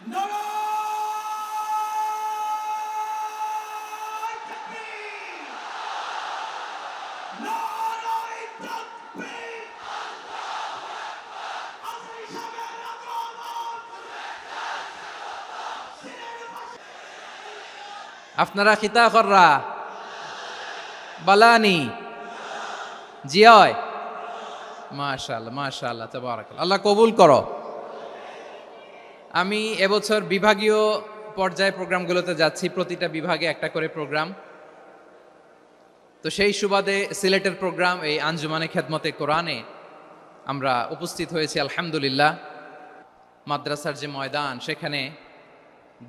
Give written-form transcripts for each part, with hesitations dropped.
নারায়ে তাকবীর! নারায়ে তাকবীর! আজকে সাবেক রাজপথ! আপনারা খিতা কররা বালানি জিয়য় মাশাআল্লাহ মাশাআল্লাহ তাবারাকাল্লাহ। আল্লাহ কবুল করো। আমি এবছর বিভাগীয় পর্যায়ে প্রোগ্রামগুলোতে যাচ্ছি, প্রতিটা বিভাগে একটা করে প্রোগ্রাম। তো সেই সুবাদে সিলেটের প্রোগ্রাম এই আঞ্জুমানে খেদমতে কোরআনে আমরা উপস্থিত হয়েছি আলহামদুলিল্লাহ। মাদ্রাসার যে ময়দান, সেখানে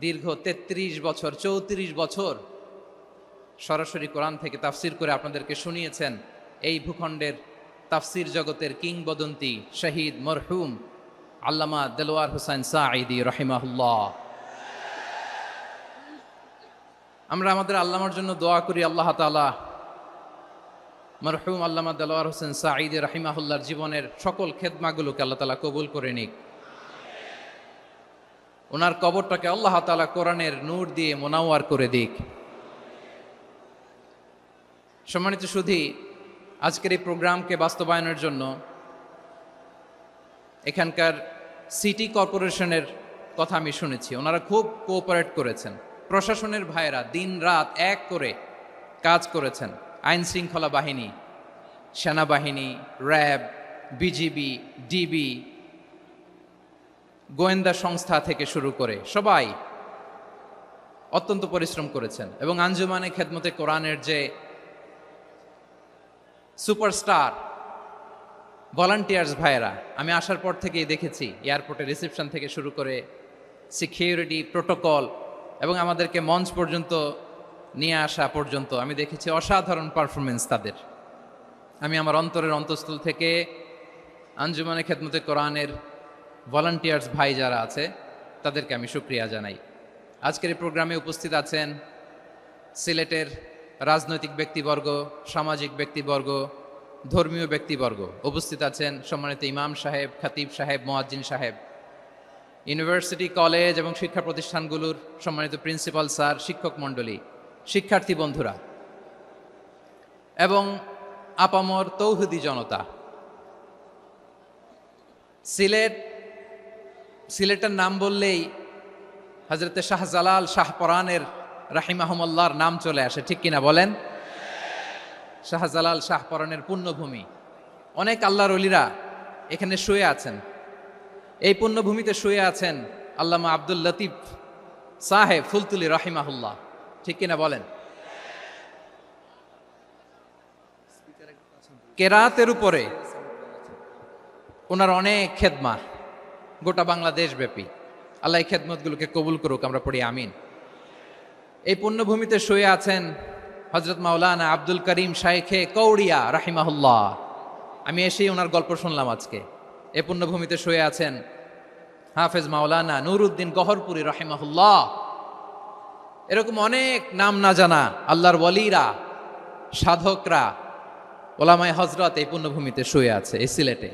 দীর্ঘ 33 বছর 34 বছর সরাসরি কোরআন থেকে তাফসির করে আপনাদেরকে শুনিয়েছেন এই ভূখণ্ডের তাফসির জগতের কিংবদন্তি শহীদ মরহুম আল্লামা দেলোয়ার হোসেন সাঈদী রহিমাহুল্লাহ। আমরা আমাদের আল্লামার জন্য দোয়া করি, আল্লাহ তাআলা মরহুম আল্লামা দেলোয়ার হোসেন সাঈদী রহিমাহুল্লাহর জীবনের সকল খেদমাগুলোকে আল্লাহ তাআলা কবুল করে নিক। ওনার কবরটাকে আল্লাহ তাআলা কোরআনের নূর দিয়ে মোনাওয়ার করে দিক। সম্মানিত সুধী, আজকের এই প্রোগ্রামকে বাস্তবায়নের জন্য এখানকার সিটি কর্পোরেশনের কথা আমি শুনেছি, ওনারা খুব কোঅপারেট করেছেন। প্রশাসনের ভাইয়েরা দিন রাত এক করে কাজ করেছেন। আইন শৃঙ্খলা বাহিনী, সেনাবাহিনী, র্যাব, বিজিবি, ডিবি, গোয়েন্দা সংস্থা থেকে শুরু করে সবাই অত্যন্ত পরিশ্রম করেছেন। এবং আঞ্জুমানে খেদমতে কোরআনের যে সুপারস্টার ভলান্টিয়ার্স ভাইয়েরা, আমি আসার পর থেকেই দেখেছি এয়ারপোর্টে রিসেপশন থেকে শুরু করে সিকিউরিটি প্রোটোকল এবং আমাদেরকে মঞ্চ পর্যন্ত নিয়ে আসা পর্যন্ত আমি দেখেছি অসাধারণ পারফরমেন্স তাদের। আমি আমার অন্তরের অন্তঃস্থল থেকে আঞ্জুমানে খেদমতে কোরআনের ভলান্টিয়ার্স ভাই যারা আছে তাদেরকে আমি শুকরিয়া জানাই। আজকের এই প্রোগ্রামে উপস্থিত আছেন সিলেটের রাজনৈতিক ব্যক্তিবর্গ, সামাজিক ব্যক্তিবর্গ, ধর্মীয় ব্যক্তিবর্গ। উপস্থিত আছেন সম্মানিত ইমাম সাহেব, খতিব সাহেব, মুয়াজ্জিন সাহেব, ইউনিভার্সিটি, কলেজ এবং শিক্ষা প্রতিষ্ঠানগুলোর সম্মানিত প্রিন্সিপাল স্যার, শিক্ষক মণ্ডলী, শিক্ষার্থী বন্ধুরা এবং আপামর তৌহিদি জনতা। সিলেটের নাম বললেই হযরতে শাহজালাল শাহপরানের রাহিমাহুমুল্লাহর নাম চলে আসে, ঠিক কিনা বলেন? শাহজালাল শাহপরানের পুণ্যভূমি। অনেক আল্লাহর ওলিরা এখানে শুয়ে আছেন। এই পুণ্যভূমিতে শুয়ে আছেন আল্লামা আব্দুল লতিফ সাহেব ফুলতুলি রাহিমাহুল্লাহ, ঠিক কিনা বলেন? কেরাতের উপরে ওনার অনেক খেদমা গোটা বাংলাদেশ ব্যাপী। আল্লাহ এই খেদমতগুলোকে কবুল করুক, আমরা পড়ি আমিন। এই পুণ্যভূমিতে শুয়ে আছেন হযরত মাওলানা আব্দুল করিম শাইখে কৌড়িয়া রাহিমাহুল্লাহ। আমি এসেই ওনার গল্প শুনলাম আজকে। এই পুণ্যভূমিতে শুয়ে আছেন হাফেজ মাওলানা নুরউদ্দিন গহরপুরী রাহিমাহুল্লাহ। এরকম অনেক নাম না জানা আল্লাহর ওয়ালিরা, সাধকরা, ওলামায়ে হযরত এই পুণ্যভূমিতে শুয়ে আছে এই সিলেটে।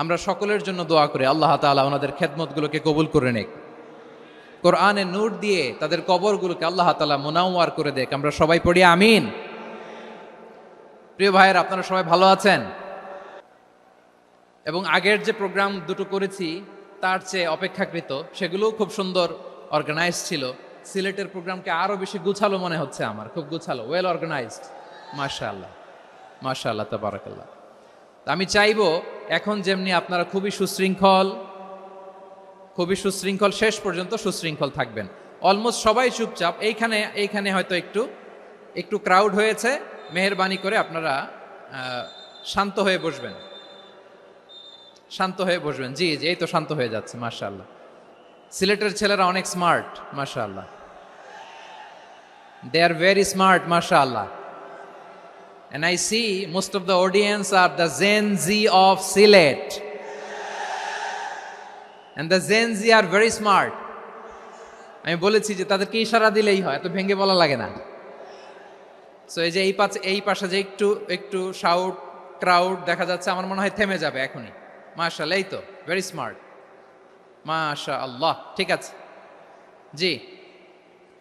আমরা সকলের জন্য দোয়া করি আল্লাহ তাআলা ওনাদের খেদমতগুলোকে কবুল করে নেক, কোরআনের নূর দিয়ে তাদের কবরগুলোকে আল্লাহ তাআলা মুনাওয়ার করে দেখ। আমরা সবাই পড়ি আমিন। প্রিয় ভাইয়েরা, আপনারা সবাই ভালো আছেন? এবং আগের যে প্রোগ্রাম দুটো করেছি তার চেয়ে অপেক্ষাকৃত সেগুলোও খুব সুন্দর অর্গানাইজ ছিল। সিলেটের প্রোগ্রামকে আরো বেশি গুছালো মনে হচ্ছে আমার, খুব গুছালো, ওয়েল অর্গানাইজড। মাশাআল্লাহ মাশাআল্লাহ তাবারাকাল্লাহ। আমি চাইবো এখন যেমনি আপনারা খুবই সুশৃঙ্খল শেষ পর্যন্ত সুশৃঙ্খল থাকবেন। অলমোস্ট সবাই চুপচাপ, এইখানে হয়তো একটু ক্রাউড হয়েছে, মেহেরবানি করে আপনারা শান্ত হয়ে বসবেন, শান্ত হয়ে বসবেন। জি জি, এই তো শান্ত হয়ে যাচ্ছে। মাশাআল্লাহ, সিলেটের ছেলেরা অনেক স্মার্ট, মাশাআল্লাহ, দে আর ভেরি স্মার্ট, মাশাআল্লাহ। And I see most of the audience are the Gen Z of Sylhet. And the Gen Z are very smart. আমি বলেছি যে তাদেরকে ইশারা দিলেই হয়, এত ভেঙে বলা লাগে না। সো এই যে এই পাশে যে একটু শাউট ক্রাউড দেখা যাচ্ছে, আমার মনে হয় থেমে যাবে এখনই। মাশাআল্লাহ, এই তো ভেরি স্মার্ট। মাশা আল্লাহ, ঠিক আছে। জি,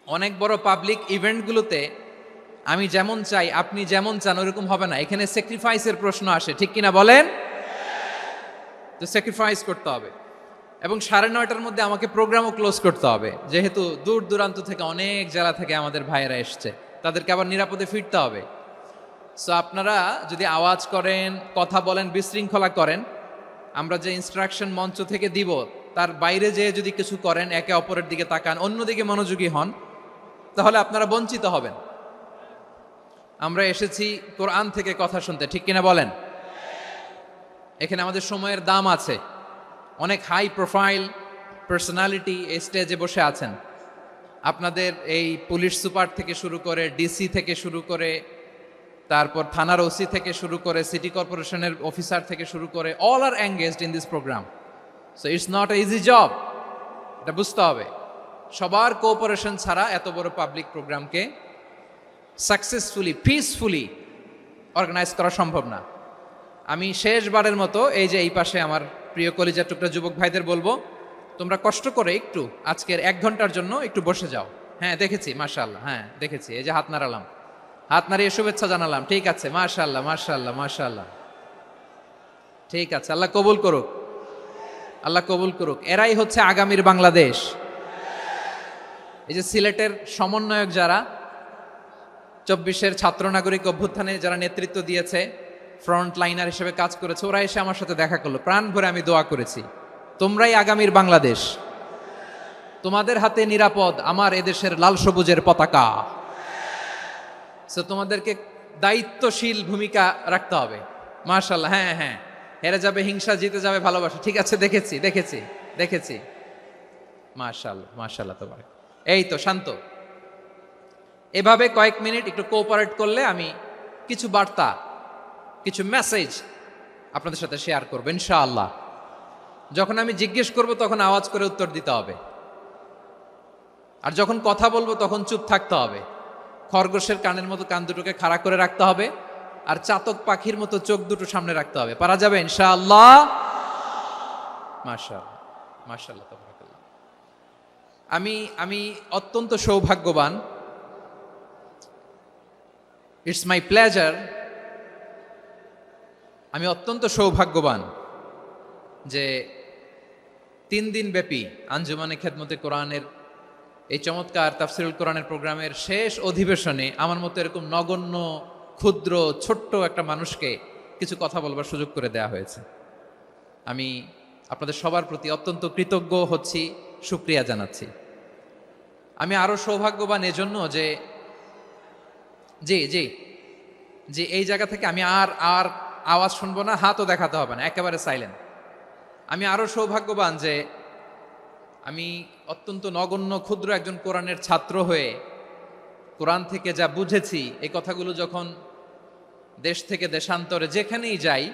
অনেক বড় পাবলিক ইভেন্টগুলোতে আমি যেমন চাই আপনি যেমন চান ওরকম হবে না, এখানে স্যাক্রিফাইসের প্রশ্ন আসে, ঠিক কিনা বলেন? তো স্যাক্রিফাইস করতে হবে এবং 9:30টার মধ্যে আমাকে প্রোগ্রামও ক্লোজ করতে হবে, যেহেতু দূর দূরান্ত থেকে অনেক জেলা থেকে আমাদের ভাইয়েরা এসছে, তাদেরকে আবার নিরাপদে ফিরতে হবে। সো আপনারা যদি আওয়াজ করেন, কথা বলেন, বিশৃঙ্খলা করেন, আমরা যে ইনস্ট্রাকশন মঞ্চ থেকে দিব তার বাইরে যেয়ে যদি কিছু করেন, একে অপরের দিকে তাকান, অন্যদিকে মনোযোগী হন, তাহলে আপনারা বঞ্চিত হবেন। আমরা এসেছি কোরআন থেকে কথা শুনতে, ঠিক কিনা বলেন? এখানে আমাদের সময়ের দাম আছে। অনেক হাই প্রোফাইল পার্সোনালিটি এই স্টেজে বসে আছেন। আপনাদের এই পুলিশ সুপার থেকে শুরু করে, ডিসি থেকে শুরু করে, তারপর থানার ওসি থেকে শুরু করে, সিটি কর্পোরেশনের অফিসার থেকে শুরু করে, all are engaged in this program. So it's not a easy job, এটা বুঝতে হবে। সবার কোঅপারেশন ছাড়া এত বড় পাবলিক প্রোগ্রামকে সাকসেসফুলি, পিসফুলি অর্গানাইজ করা সম্ভব না। আমি শেষবারের মতো এই যে এই পাশে আমার প্রিয় কলিজার টুকরা যুবক ভাইদের বলবো, তোমরা কষ্ট করে একটু আজকের 1 ঘন্টার জন্য একটু বসে যাও। হ্যাঁ দেখেছি, মাশাআল্লাহ, হ্যাঁ দেখেছি, এই যে হাত নাড়ালাম, হাত নাড়িয়ে শুভেচ্ছা জানালাম, ঠিক আছে, মাশাআল্লাহ মাশাআল্লাহ মাশাআল্লাহ, ঠিক আছে, আল্লাহ কবুল করুক, আল্লাহ কবুল করুক। এরাই হচ্ছে আগামীর বাংলাদেশ। এই যে সিলেটের সমন্বয়ক যারা 24-এর ছাত্র নাগরিক অভ্যুত্থানে যারা নেতৃত্ব দিয়েছে, ফ্রন্ট লাইনার হিসেবে কাজ করেছে, ওরা এসে আমার সাথে দেখা করলো, প্রাণ ভরে আমি দোয়া করেছি, তোমরাই আগামীর বাংলাদেশ, তোমাদের হাতে নিরাপদ আমার এদেশের লাল সবুজের পতাকা। সো তোমাদেরকে দায়িত্বশীল ভূমিকা রাখতে হবে। মাশাআল্লাহ, হ্যাঁ হ্যাঁ, হেরে যাবে হিংসা, জিতে যাবে ভালোবাসা, ঠিক আছে, দেখেছি দেখেছি দেখেছি, মাশাআল্লাহ মাশাআল্লাহ, তোমার এই তো শান্ত। এভাবে কয়েক মিনিট একটু কোঅপারেট করলে আমি কিছু বার্তা, কিছু মেসেজ আপনাদের সাথে শেয়ার করবো ইনশাআল্লাহ। যখন আমি জিজ্ঞেস করব তখন আওয়াজ করে উত্তর দিতে হবে, আর যখন কথা বলবো তখন চুপ থাকতে হবে। খরগোশের কানের মতো কান দুটোকে খাড়া করে রাখতে হবে, আর চাতক পাখির মতো চোখ দুটো সামনে রাখতে হবে। পারা যাবে ইনশাআল্লাহ? মাশাআল্লাহ মাশাআল্লাহ, তাবারাকাল্লাহ। আমি অত্যন্ত সৌভাগ্যবান, ইটস মাই প্লেজার, আমি অত্যন্ত সৌভাগ্যবান যে 3 দিন ব্যাপী আঞ্জুমানে খেদমতে কোরআনের এই চমৎকার তাফসিরুল কোরআনের প্রোগ্রামের শেষ অধিবেশনে আমার মতো এরকম নগণ্য, ক্ষুদ্র, ছোট্ট একটা মানুষকে কিছু কথা বলবার সুযোগ করে দেয়া হয়েছে। আমি আপনাদের সবার প্রতি অত্যন্ত কৃতজ্ঞ হচ্ছি, শুকরিয়া জানাচ্ছি। আমি আরো সৌভাগ্যবান এজন্য যে জি জি জি এই জায়গা থেকে আমি আর আওয়াজ শুনবো না, হাতও দেখাতে হবে না, একেবারে সাইলেন্ট। আমি আরো সৌভাগ্যবান যে আমি অত্যন্ত নগণ্য ক্ষুদ্র একজন কোরআনের ছাত্র হয়ে কোরআন থেকে যা বুঝেছি, এই কথাগুলো যখন দেশ থেকে দেশান্তরে যেখানেই যাই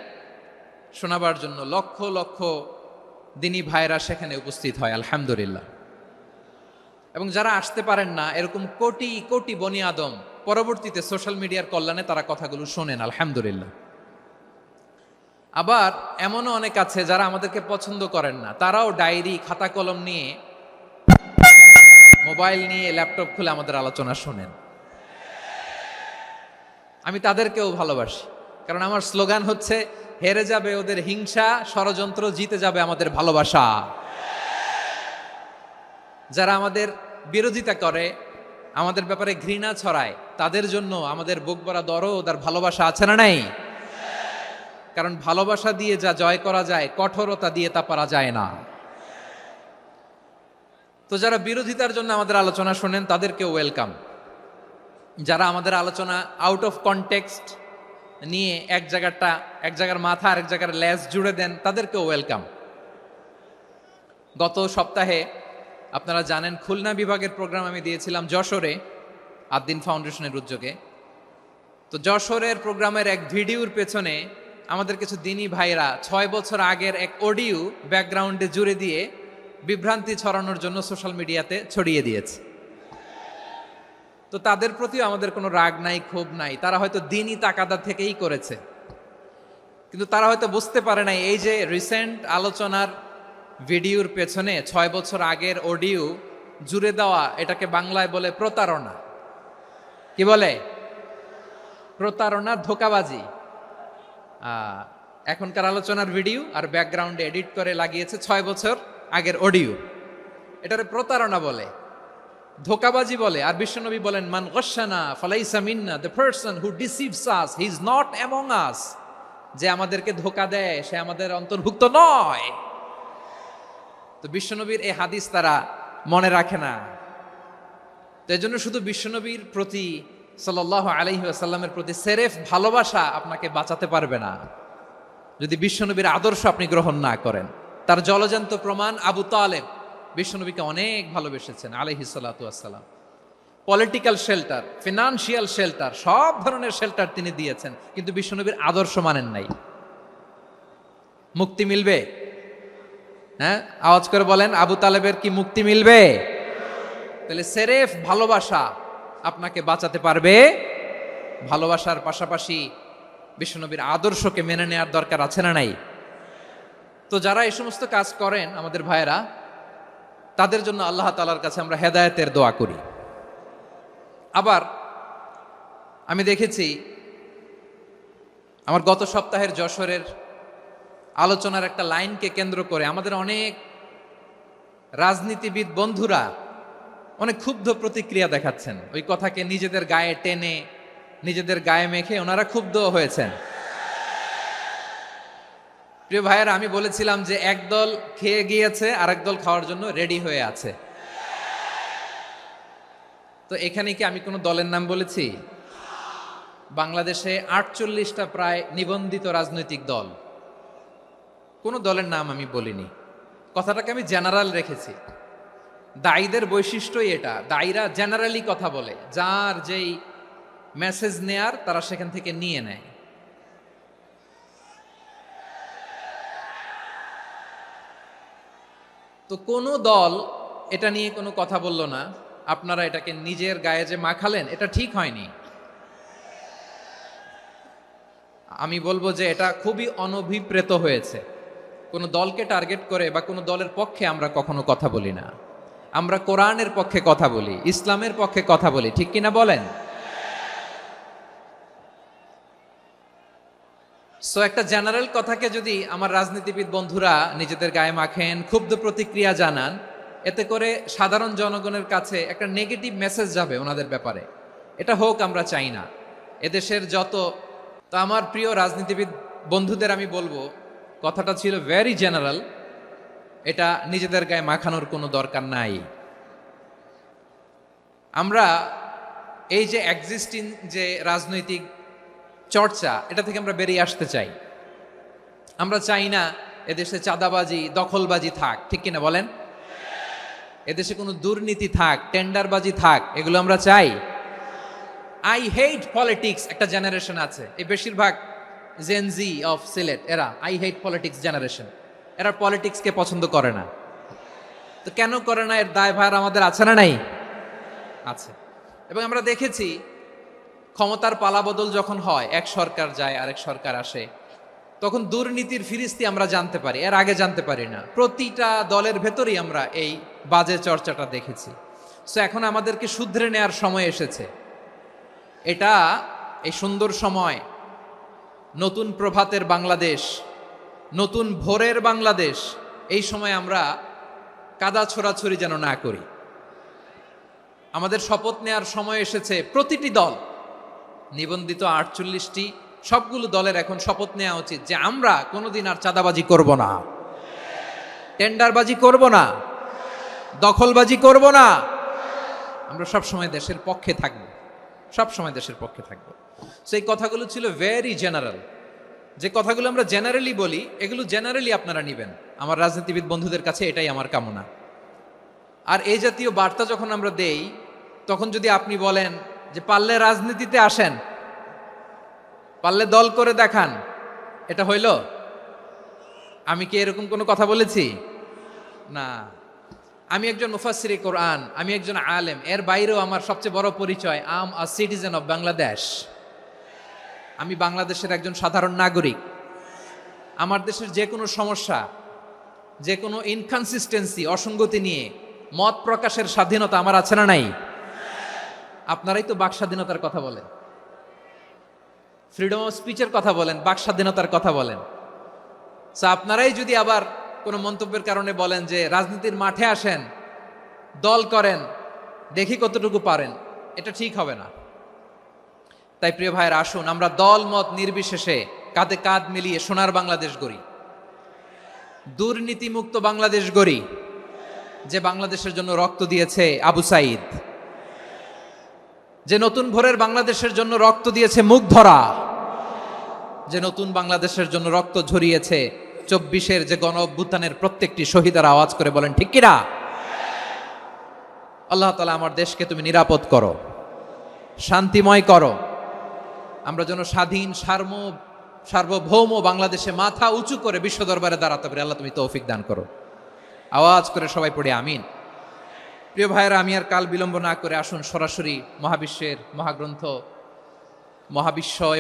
শোনাবার জন্য লক্ষ লক্ষ দিনী ভাইরা সেখানে উপস্থিত হয়, আলহামদুলিল্লাহ। এবং যারা আসতে পারেন না, এরকম কোটি কোটি বনি আদম পরবর্তীতে সোশ্যাল মিডিয়ার কল্যাণে তারা কথাগুলো শোনেন, আলহামদুলিল্লাহ। আবার এমনও অনেক আছে যারা আমাদেরকে পছন্দ করেন না, তারাও ডায়েরি, খাতা কলম নিয়ে, মোবাইল নিয়ে, ল্যাপটপ খুলে আমাদের আলোচনা শোনেন। আমি তাদেরকেও ভালোবাসি, কারণ আমার স্লোগান হচ্ছে, হেরে যাবে ওদের হিংসা, ষড়যন্ত্র, জিতে যাবে আমাদের ভালোবাসা। যারা আমাদের বিরোধিতা করে, আমাদের ব্যাপারে ঘৃণা ছড়ায়, তাদের জন্য আমাদের বুক ভরা দরদ আর ভালোবাসা আছে না নাই? কারণ ভালোবাসা দিয়ে যা জয় করা যায়, কঠোরতা দিয়ে তা পারা যায় না। তো যারা বিরোধিতার জন্য আমাদের আলোচনা শোনেন তাদেরকেও ওয়েলকাম। যারা আমাদের আলোচনা আউট অফ কনটেক্সট নিয়ে এক জায়গার মাথা আর এক জায়গার লেজ জুড়ে দেন, তাদেরকেও ওয়েলকাম। গত সপ্তাহে আপনারা জানেন খুলনা বিভাগের প্রোগ্রাম আমি দিয়েছিলাম যশোরে, আদ্দিন ফাউন্ডেশনের উদ্যোগে। তো যশোরের প্রোগ্রামের এক ভিডিওর পেছনে আমাদের কিছু দিনী ভাইরা 6 বছর আগের এক অডিও ব্যাকগ্রাউন্ডে জুড়ে দিয়ে বিভ্রান্তি ছড়ানোর জন্য সোশ্যাল মিডিয়াতে ছড়িয়ে দিয়েছে। তো তাদের প্রতিও আমাদের কোনো রাগ নাই, ক্ষোভ নাই, তারা হয়তো দিনই তাকাদা থেকেই করেছে, কিন্তু তারা হয়তো বুঝতে পারে নাই এই যে রিসেন্ট আলোচনার ভিডিওর পেছনে 6 বছর আগের অডিও জুড়ে দেওয়া, এটাকে বাংলায় বলে প্রতারণা। কি বলে? প্রতারণা, ধোঁকাবাজি। এখনকার আলোচনার ভিডিও আর ব্যাকগ্রাউন্ডে এডিট করে লাগিয়েছে 6 বছর আগের অডিও। এটারে প্রতারণা বলে, ধোঁকাবাজি বলে। আর বিশ্বনবী বলেন, মান গশানা ফালাইসা মিন্না, the person who deceives us he is not among us. যে আমাদেরকে ধোঁকা দেয় সে আমাদের অন্তর্ভুক্ত নয়। তো বিশ্বনবীর এই হাদিস তারা মনে রাখে না। তো এই জন্য শুধু বিশ্বনবীর প্রতি সাল্লাল্লাহু আলাইহি ওয়াসাল্লামের প্রতি সেরেফ ভালোবাসা আপনাকে বাঁচাতে পারবে না যদি বিশ্বনবীর আদর্শ আপনি গ্রহণ না করেন। তার জলজান্ত প্রমাণ, আবু তালেব বিশ্বনবীকে অনেক ভালোবেসেছেন আলাইহিস সালাতু ওয়াসসালাম। পলিটিক্যাল শেল্টার, ফিনান্সিয়াল শেল্টার, সব ধরনের শেল্টার তিনি দিয়েছেন, কিন্তু বিশ্বনবীর আদর্শ মানেন নাই। মুক্তি মিলবে? হ্যাঁ, আওয়াজ করে বলেন, আবু তালেবের কি মুক্তি মিলবে? তাহলে সেরেফ ভালোবাসা আপনাকে বাঁচাতে পারবে। ভালোবাসার পাশাপাশি বিশ্বনবীর আদর্শকে মেনে নেওয়ার দরকার আছে না নাই? তো যারা এই সমস্ত কাজ করেন আমাদের ভাইয়েরা, তাদের জন্য আল্লাহ তাআলার কাছে আমরা হেদায়েতের দোয়া করি। আবার আমি দেখেছি আমার গত সপ্তাহের যশোরের আলোচনার একটা লাইনকে কেন্দ্র করে আমাদের অনেক রাজনীতিবিদ বন্ধুরা অনেক ক্ষুব্ধ প্রতিক্রিয়া দেখাচ্ছেন। ওই কথাকে নিজেদের গায়ে টেনে, নিজেদের গায়ে মেখে ওনারা ক্ষুব্ধ হয়েছেন। প্রিয় ভাইয়েরা, আমি বলেছিলাম যে একদল খেয়ে গিয়েছে আর একদল খাওয়ার জন্য রেডি হয়ে আছে। তো এখানে কি আমি কোনো দলের নাম বলেছি? বাংলাদেশে 48টা প্রায় নিবন্ধিত রাজনৈতিক দল, কোনো দলের নাম আমি বলিনি। কথাটাকে আমি জেনারেল রেখেছি। দায়ীদের বৈশিষ্ট্যই এটা, দায়ীরা জেনারেলি কথা বলে, যার যেই মেসেজ নেয়ার তারা সেখান থেকে নিয়ে নেয়। তো কোনো দল এটা নিয়ে কোনো কথা বলল না। আপনারা এটাকে নিজের গায়ে যে মাখালেন, এটা ঠিক হয়নি। আমি বলবো যে এটা খুবই অনভিপ্রেত হয়েছে। কোনো দলকে টার্গেট করে বা কোনো দলের পক্ষে আমরা কখনো কথা বলি না। আমরা কোরআনের পক্ষে কথা বলি, ইসলামের পক্ষে কথা বলি, ঠিক কিনা বলেন? সো একটা জেনারেল কথাকে যদি আমার রাজনীতিবিদ বন্ধুরা নিজেদের গায়ে মাখেন, ক্ষুব্ধ প্রতিক্রিয়া জানান, এতে করে সাধারণ জনগণের কাছে একটা নেগেটিভ মেসেজ যাবে ওনাদের ব্যাপারে। এটা হোক আমরা চাই না। এদেশের তো আমার প্রিয় রাজনীতিবিদ বন্ধুদের আমি বলবো, কথাটা ছিল ভেরি জেনারেল, এটা নিজেদের গায়ে মাখানোর কোনো দরকার নাই। আমরা এই যে এক্সিস্টিং যে রাজনৈতিক চর্চা, এটা থেকে আমরা বেরিয়ে আসতে চাই। আমরা চাই না এদেশে চাঁদাবাজি, দখলবাজি থাক, ঠিক কিনা বলেন? এদেশে কোনো দুর্নীতি থাক, টেন্ডারবাজি থাক, এগুলো আমরা চাই। আই হেট পলিটিক্স একটা জেনারেশন আছে, এই বেশিরভাগ জেনজি অফ সিলেট, এরা আই হেট পলিটিক্স জেনারেশন। এরা পলিটিক্সকে পছন্দ করে না। তো কেন করে না, এর দায়ভার আমাদের আছে না নাই? আছে। এবং আমরা দেখেছি ক্ষমতার পালাবদল যখন হয়, এক সরকার যায় আরেক সরকার আসে, তখন দুর্নীতির ফিরিস্তি আমরা জানতে পারি, এর আগে জানতে পারি না। প্রতিটা দলের ভেতরেই আমরা এই বাজে চর্চাটা দেখেছি। সো এখন আমাদেরকে শুধরে নেওয়ার সময় এসেছে। এটা এই সুন্দর সময়, নতুন প্রভাতের বাংলাদেশ, নতুন ভোরের বাংলাদেশ, এই সময় আমরা কাদা ছোড়াছুড়ি যেন না করি। আমাদের শপথ নেওয়ার সময় এসেছে। প্রতিটি দল, নিবন্ধিত 48টি, সবগুলো দলের এখন শপথ নেওয়া উচিত যে আমরা কোনোদিন আর চাঁদাবাজি করব না, টেন্ডারবাজি করব না, দখলবাজি করব না। আমরা সবসময় দেশের পক্ষে থাকব, সবসময় দেশের পক্ষে থাকব। সেই কথাগুলো ছিল ভেরি জেনারেল। যে কথাগুলো আমরা জেনারেলি বলি, এগুলো জেনারেলি আপনারা নেবেন। আমার রাজনীতিবিদ বন্ধুদের কাছে এটাই আমার কামনা। আর এই জাতীয় বার্তা যখন আমরা দেই, তখন যদি আপনি বলেন যে পারলে রাজনীতিতে আসেন, পারলে দল করে দেখান, এটা হইল? আমি কি এরকম কোনো কথা বলেছি? না। আমি একজন মুফাসসিরে কোরআন, আমি একজন আলেম, এর বাইরেও আমার সবচেয়ে বড় পরিচয় আম আ সিটিজেন অফ বাংলাদেশ। আমি বাংলাদেশের একজন সাধারণ নাগরিক। আমার দেশের যে কোনো সমস্যা যে কোনো ইনকনসিস্টেন্সি, অসঙ্গতি নিয়ে মত প্রকাশের স্বাধীনতা আমার আছে না নাই? আপনারাই তো বাক স্বাধীনতার কথা বলেন, ফ্রিডম অফ স্পিচের কথা বলেন, বাক স্বাধীনতার কথা বলেন। আপনারাই যদি আবার কোনো মন্তব্যের কারণে বলেন যে রাজনীতির মাঠে আসেন, দল করেন, দেখি কতটুকু পারেন, এটা ঠিক হবে না। তাই প্রিয় ভাইয়ের, আসুন আমরা দল মত নির্বিশেষে কাঁধে কাঁধ মিলিয়ে সোনার বাংলাদেশ গড়ি, দুর্নীতিমুক্ত বাংলাদেশ গড়ি, যে বাংলাদেশের জন্য রক্ত দিয়েছে আবু সাইদ, যে নতুন ভোরের বাংলাদেশের জন্য রক্ত দিয়েছে মুগ্ধরা, যে নতুন বাংলাদেশের জন্য রক্ত ঝরিয়েছে 24-এর যে গণ অভ্যুত্থানের প্রত্যেকটি শহীদারা। আওয়াজ করে বলেন ঠিক কিনা? আল্লাহ তাআলা আমার দেশকে তুমি নিরাপদ করো, শান্তিময় করো, আমরা যেন স্বাধীন সার্বভৌম বাংলাদেশে মাথা উঁচু করে বিশ্ব দরবারে দাঁড়াতে পারি। আল্লাহ তুমি তৌফিক দান করো। আওয়াজ করে সবাই পড়ে আমিন। প্রিয় ভাইয়েরা, আমি আর কাল বিলম্ব না করে আসুন সরাসরি মহাবিশ্বের মহাগ্রন্থ,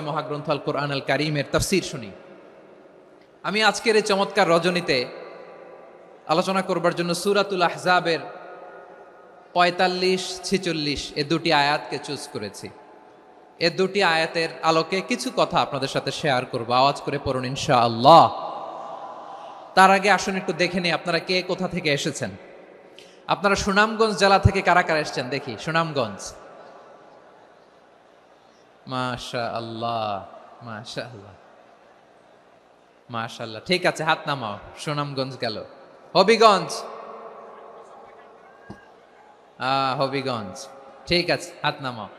মহাগ্রন্থ আল কোরআন আল কারীমের তাফসীর শুনি। আমি আজকের এই চমৎকার রজনীতে আলোচনা করবার জন্য সূরাতুল আহজাবের 45-46 এ দুটি আয়াতকে চুজ করেছি। এ দুটি আয়াতের আলোকে কিছু কথা আপনাদের সাথে শেয়ার করব। আওয়াজ করে পড়ুন ইনশাআল্লাহ। তার আগে আসুন একটু দেখে নিই আপনারা কে কোথা থেকে এসেছেন। আপনারা সুনামগঞ্জ জেলা থেকে কারা কারা এসেছেন দেখি। সুনামগঞ্জ, মাশাআল্লাহ মাশাআল্লাহ মাশাআল্লাহ, ঠিক আছে, হাত নামাও। সুনামগঞ্জ গেল। হবিগঞ্জ, হবিগঞ্জ, ঠিক আছে, হাত নামাও।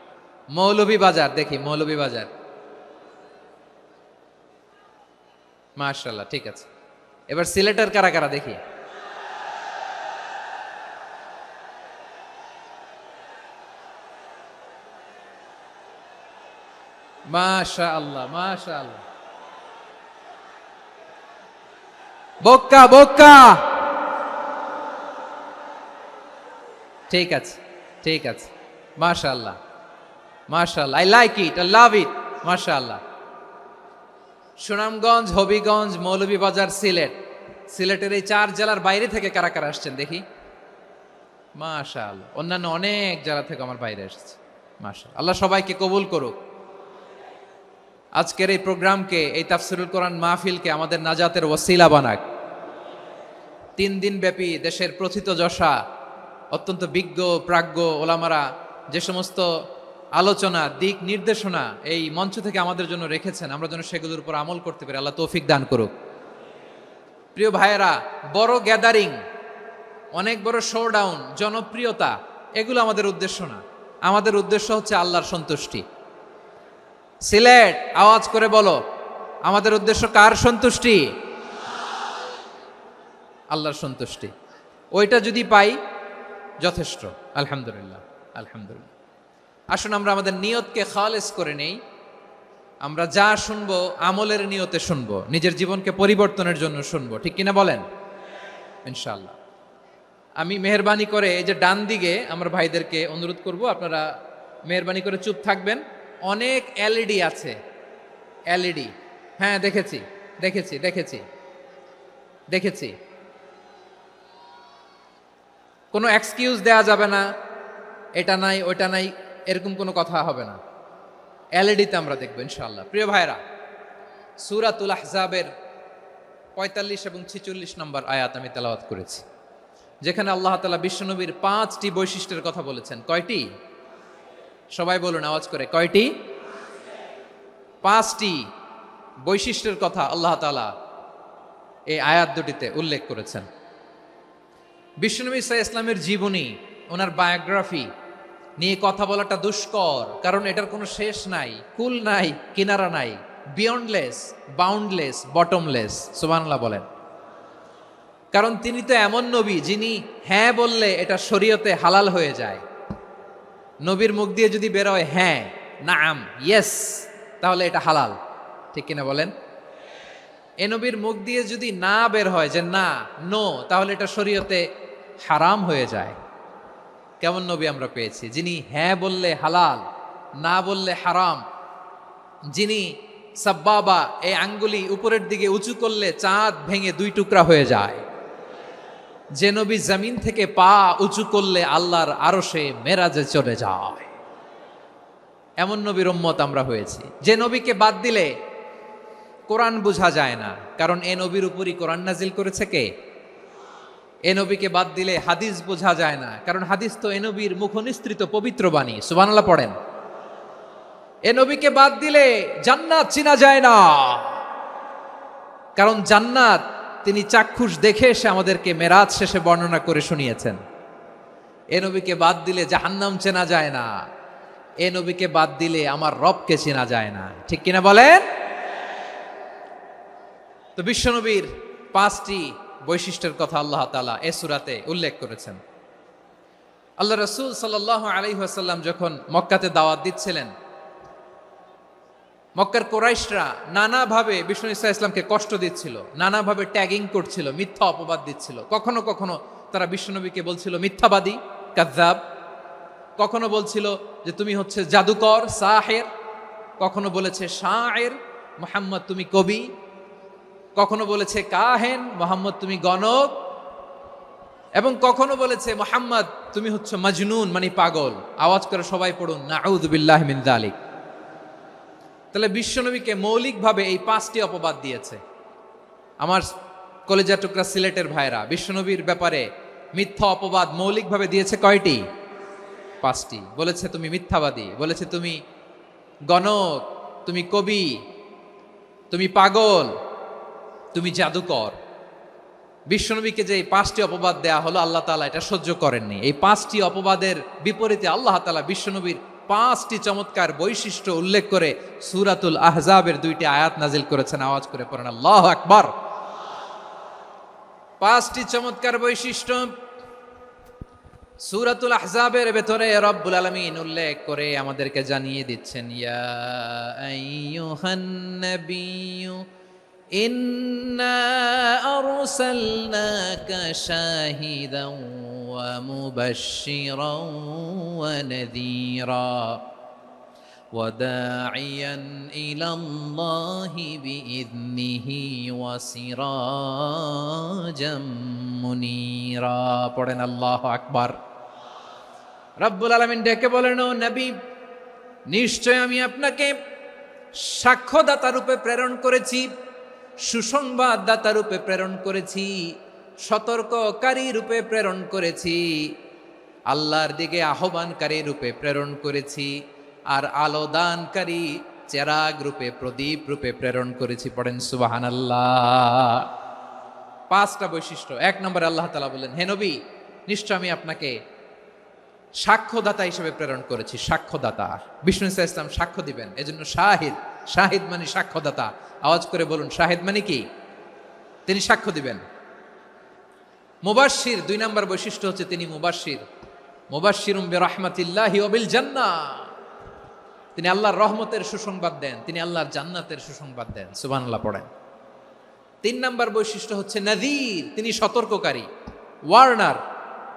মৌলভীবাজার, দেখি মৌলভীবাজার, মাশাআল্লাহ, ঠিক আছে। এবার সিলেটের কারা কারা দেখি। মাশাআল্লাহ মাশাআল্লাহ। বক্কা বক্কা, ঠিক আছে ঠিক আছে, মাশাআল্লাহ মাশাআল্লাহ, I like it, I love it, মাশাআল্লাহ। সুনামগঞ্জ, হবিগঞ্জ, মৌলভীবাজার, সিলেট। সিলেটের এই 4 জেলার বাইরে থেকে কারা কারা আসছেন দেখি। মাশাআল্লাহ, অন্যান্য অনেক জেলা থেকে আমার বাইরে এসেছে। মাশাআল্লাহ, আল্লাহ সবাইকে কবুল করুক। আজকের এই প্রোগ্রামকে, এই তাফসীরুল কোরআন মাহফিলকে আমাদের নাজাতের ওসিলা বানাক। 3 দিন ব্যাপী দেশের প্রথিতযশা অত্যন্ত বিজ্ঞ প্রাজ্ঞ ওলামারা যে সমস্ত আলোচনা, দিক নির্দেশনা এই মঞ্চ থেকে আমাদের জন্য রেখেছেন, আমরা যেন সেগুলোর উপর আমল করতে পারি। আল্লাহ তৌফিক দান করুক। প্রিয় ভাইয়েরা, বড় গ্যাদারিং, অনেক বড় শোডাউন, জনপ্রিয়তা, এগুলো আমাদের উদ্দেশ্য না। আমাদের উদ্দেশ্য হচ্ছে আল্লাহর সন্তুষ্টি। সিলেট, আওয়াজ করে বলো, আমাদের উদ্দেশ্য কার সন্তুষ্টি? আল্লাহর সন্তুষ্টি। ওইটা যদি পাই যথেষ্ট, আলহামদুলিল্লাহ আলহামদুলিল্লাহ। আসুন আমরা আমাদের নিয়তকে খালেস করে নেই। আমরা যা শুনবো আমলের নিয়তে শুনবো, নিজের জীবনকে পরিবর্তনের জন্য শুনবো, ঠিক কিনা বলেন? ইনশাআল্লাহ। আমি মেহরবানি করে এই যে ডান দিকে আমার ভাইদেরকে অনুরোধ করব, আপনারা মেহরবানি করে চুপ থাকবেন। অনেক এলইডি আছে, এলইডি, হ্যাঁ দেখেছি দেখেছি দেখেছি দেখেছি। কোনো এক্সকিউজ দেয়া যাবে না, এটা নাই ওইটা নাই, এরকম কোনো কথা হবে না। এলইডিতে আমরা দেখবো ইনশাআল্লাহ। প্রিয় ভাইরা, সূরাতুল আহজাবের 45 এবং 46 নম্বর আয়াত আমি তেলাওয়াত করেছি, যেখানে আল্লাহ তাআলা বিশ্বনবীর 5টি বৈশিষ্ট্যের কথা বলেছেন। কয়টি? সবাই বলুন আওয়াজ করে, কয়টি? 5টি বৈশিষ্ট্যের কথা আল্লাহ তাআলা এই আয়াত দুটিতে উল্লেখ করেছেন। বিশ্বনবী সাল্লাল্লাহু আলাইহি ইসলামের জীবনী, ওনার বায়োগ্রাফি নিয়ে কথা বলাটা দুষ্কর, কারণ এটার কোনো শেষ নাই, কুল নাই, কিনারা নাই, বিয়ন্ডলেস, বাউন্ডলেস, বটমলেস। সুবহানাল্লাহ বলেন। কারণ তিনি তো এমন নবী যিনি হ্যাঁ বললে এটা শরীয়তে হালাল হয়ে যায়। নবীর মুখ দিয়ে যদি বের হয় হ্যাঁ, নাম, ইয়েস, তাহলে এটা হালাল, ঠিক কিনা বলেন? এ নবীর মুখ দিয়ে যদি না বের হয় যে না, নো, তাহলে এটা শরীয়তে হারাম হয়ে যায়। কেমন নবী আমরা পেয়েছি, যিনি হ্যাঁ বললে হালাল, না বললে হারাম, যিনি সাব্বাবা, এই আঙ্গুলি উপরের দিকে উঁচু করলে চাঁদ ভেঙে 2 টুকরা হয়ে যায়। যে নবী জমিন থেকে পা উঁচু করলে আল্লাহর আরশে মেরাজে চলে যায়, এমন নবীর উম্মত আমরা হয়েছি। যে নবীকে বাদ দিলে কোরআন বোঝা যায় না, কারণ এ নবীর উপরই কোরআন নাজিল করেছে কে? এ নবীকে বাদ দিলে হাদিস বোঝা যায় না, কারণ হাদিস তো এ নবীর মুখনিসৃত পবিত্র বাণী। সুবহানাল্লাহ পড়েন। এ নবীকে বাদ দিলে জান্নাত চিনা যায় না, কারণ জান্নাত তিনি চাক্ষুষ দেখে এসে আমাদেরকে মেরাজ শেষে বর্ণনা করে শুনিয়েছেন। এ নবীকে বাদ দিলে জাহান্নাম চেনা যায় না, এ নবীকে বাদ দিলে আমার রবকে চেনা যায় না। ঠিক কিনা বলেন? তো বিশ্বনবীর 5টি বৈশিষ্ট্যের কথা আল্লাহ তাআলা এ সূরাতে উল্লেখ করেছেন। আল্লাহ রাসূল সাল্লাল্লাহু আলাইহি ওয়াসাল্লাম যখন মক্কাতে দাওয়াত দিচ্ছিলেন, মক্কার কুরাইশরা নানাভাবে বিষ্ণু ঈসা ইসলামকে কষ্ট দিচ্ছিল, নানাভাবে ট্যাগিং করছিল, মিথ্যা অপবাদ দিচ্ছিল। কখনো কখনো তারা বিশ্বনবীকে বলছিল মিথ্যাবাদী, কাযযাব। কখনো বলছিল যে তুমি হচ্ছে জাদুকর, সাহের। কখনো বলেছে শায়ের, মুহাম্মদ তুমি কবি। কখনো বলেছে কাহেন, মুহাম্মদ তুমি গণক। এবং কখনো বলেছে মুহাম্মদ তুমি হচ্ছে মাজনুন, মানে পাগল। আওয়াজ করে সবাই পড়ুন নাউযু বিল্লাহি মিন যালিক। তাহলে বিশ্বনবীকে মৌলিকভাবে এই 5টি অপবাদ দিয়েছে। আমার কলেজা টুকরা সিলেটের ভাইরা, বিশ্বনবীর ব্যাপারে মিথ্যা অপবাদ মৌলিকভাবে দিয়েছে কয়টি? 5টি। বলেছে তুমি মিথ্যাবাদী, বলেছে তুমি গণক, তুমি কবি, তুমি পাগল, তুমি জাদুকর। বিশ্বনবীকে যে এই 5টি অপবাদ দেয়া হলো, আল্লাহ তাআলা এটা সহ্য করেননি। এই 5টি অপবাদের বিপরীতে আল্লাহ তাআলা বিশ্বনবীর 5টি চমৎকার বৈশিষ্ট্য উল্লেখ করে সূরাতুল আহজাবের 2টি আয়াত নাজিল করেছেন। আওয়াজ করে পড়েন আল্লাহু আকবার। 5টি চমৎকার বৈশিষ্ট্য সূরাতুল আহজাবের ভেতরে রব্বুল আলামিন উল্লেখ করে আমাদেরকে জানিয়ে দিচ্ছেন, ইয়া আইয়ুহান নাবিয়্যু ইন্না আরসালনাকা শাহিদান ওয়া মুবাশশিরান ওয়া নাযীরা ওয়া দাঈয়ান ইলাল্লাহি বিইذনিহি ওয়া সিরাজাম মুনীরা। পড়েন আল্লাহু আকবার। রব্বুল আলামিন ডেকে বলেন, ও নবী, নিশ্চয় আমি আপনাকে সাক্ষ্যদাতা রূপে প্রেরণ করেছি, সুসংবাদদাতা রূপে প্রেরণ করেছি, সতর্ককারী রূপে প্রেরণ করেছি, আল্লাহর দিকে আহ্বানকারী রূপে প্রেরণ করেছি, আর আলো দানকারী চেরাগ রূপে, প্রদীপ রূপে প্রেরণ করেছি। পড়েন সুবহানাল্লাহ। 5টা বৈশিষ্ট্য। 1 নম্বরে আল্লাহ তাআলা বলেন, হে নবী, নিশ্চয় আমি আপনাকে সাক্ষ্যদাতা হিসেবে প্রেরণ করেছি। সাক্ষ্যদাতা, বিষ্ণু ঈসা ইসলাম সাক্ষ্য দিবেন, এজন্য শাহিদ। শাহিদ মানে সাক্ষ্যদাতা। আওয়াজ করে বলুন, শাহিদ মানে কি? তিনি সাক্ষ্য দিবেন। মুবাশশির, 2 নম্বর বৈশিষ্ট্য হচ্ছে তিনি মুবাশশির। মুবাশশিরুম বিরাহমাতিল্লাহি ওয়া বিল জান্নাহ। তিনি আল্লাহর রহমতের সুসংবাদ দেন, তিনি আল্লাহর জান্নাতের সুসংবাদ দেন। সুবহানাল্লাহ পড়েন। 3 নম্বর বৈশিষ্ট্য হচ্ছে নাযীর, তিনি সতর্ককারী, ওয়ার্নার।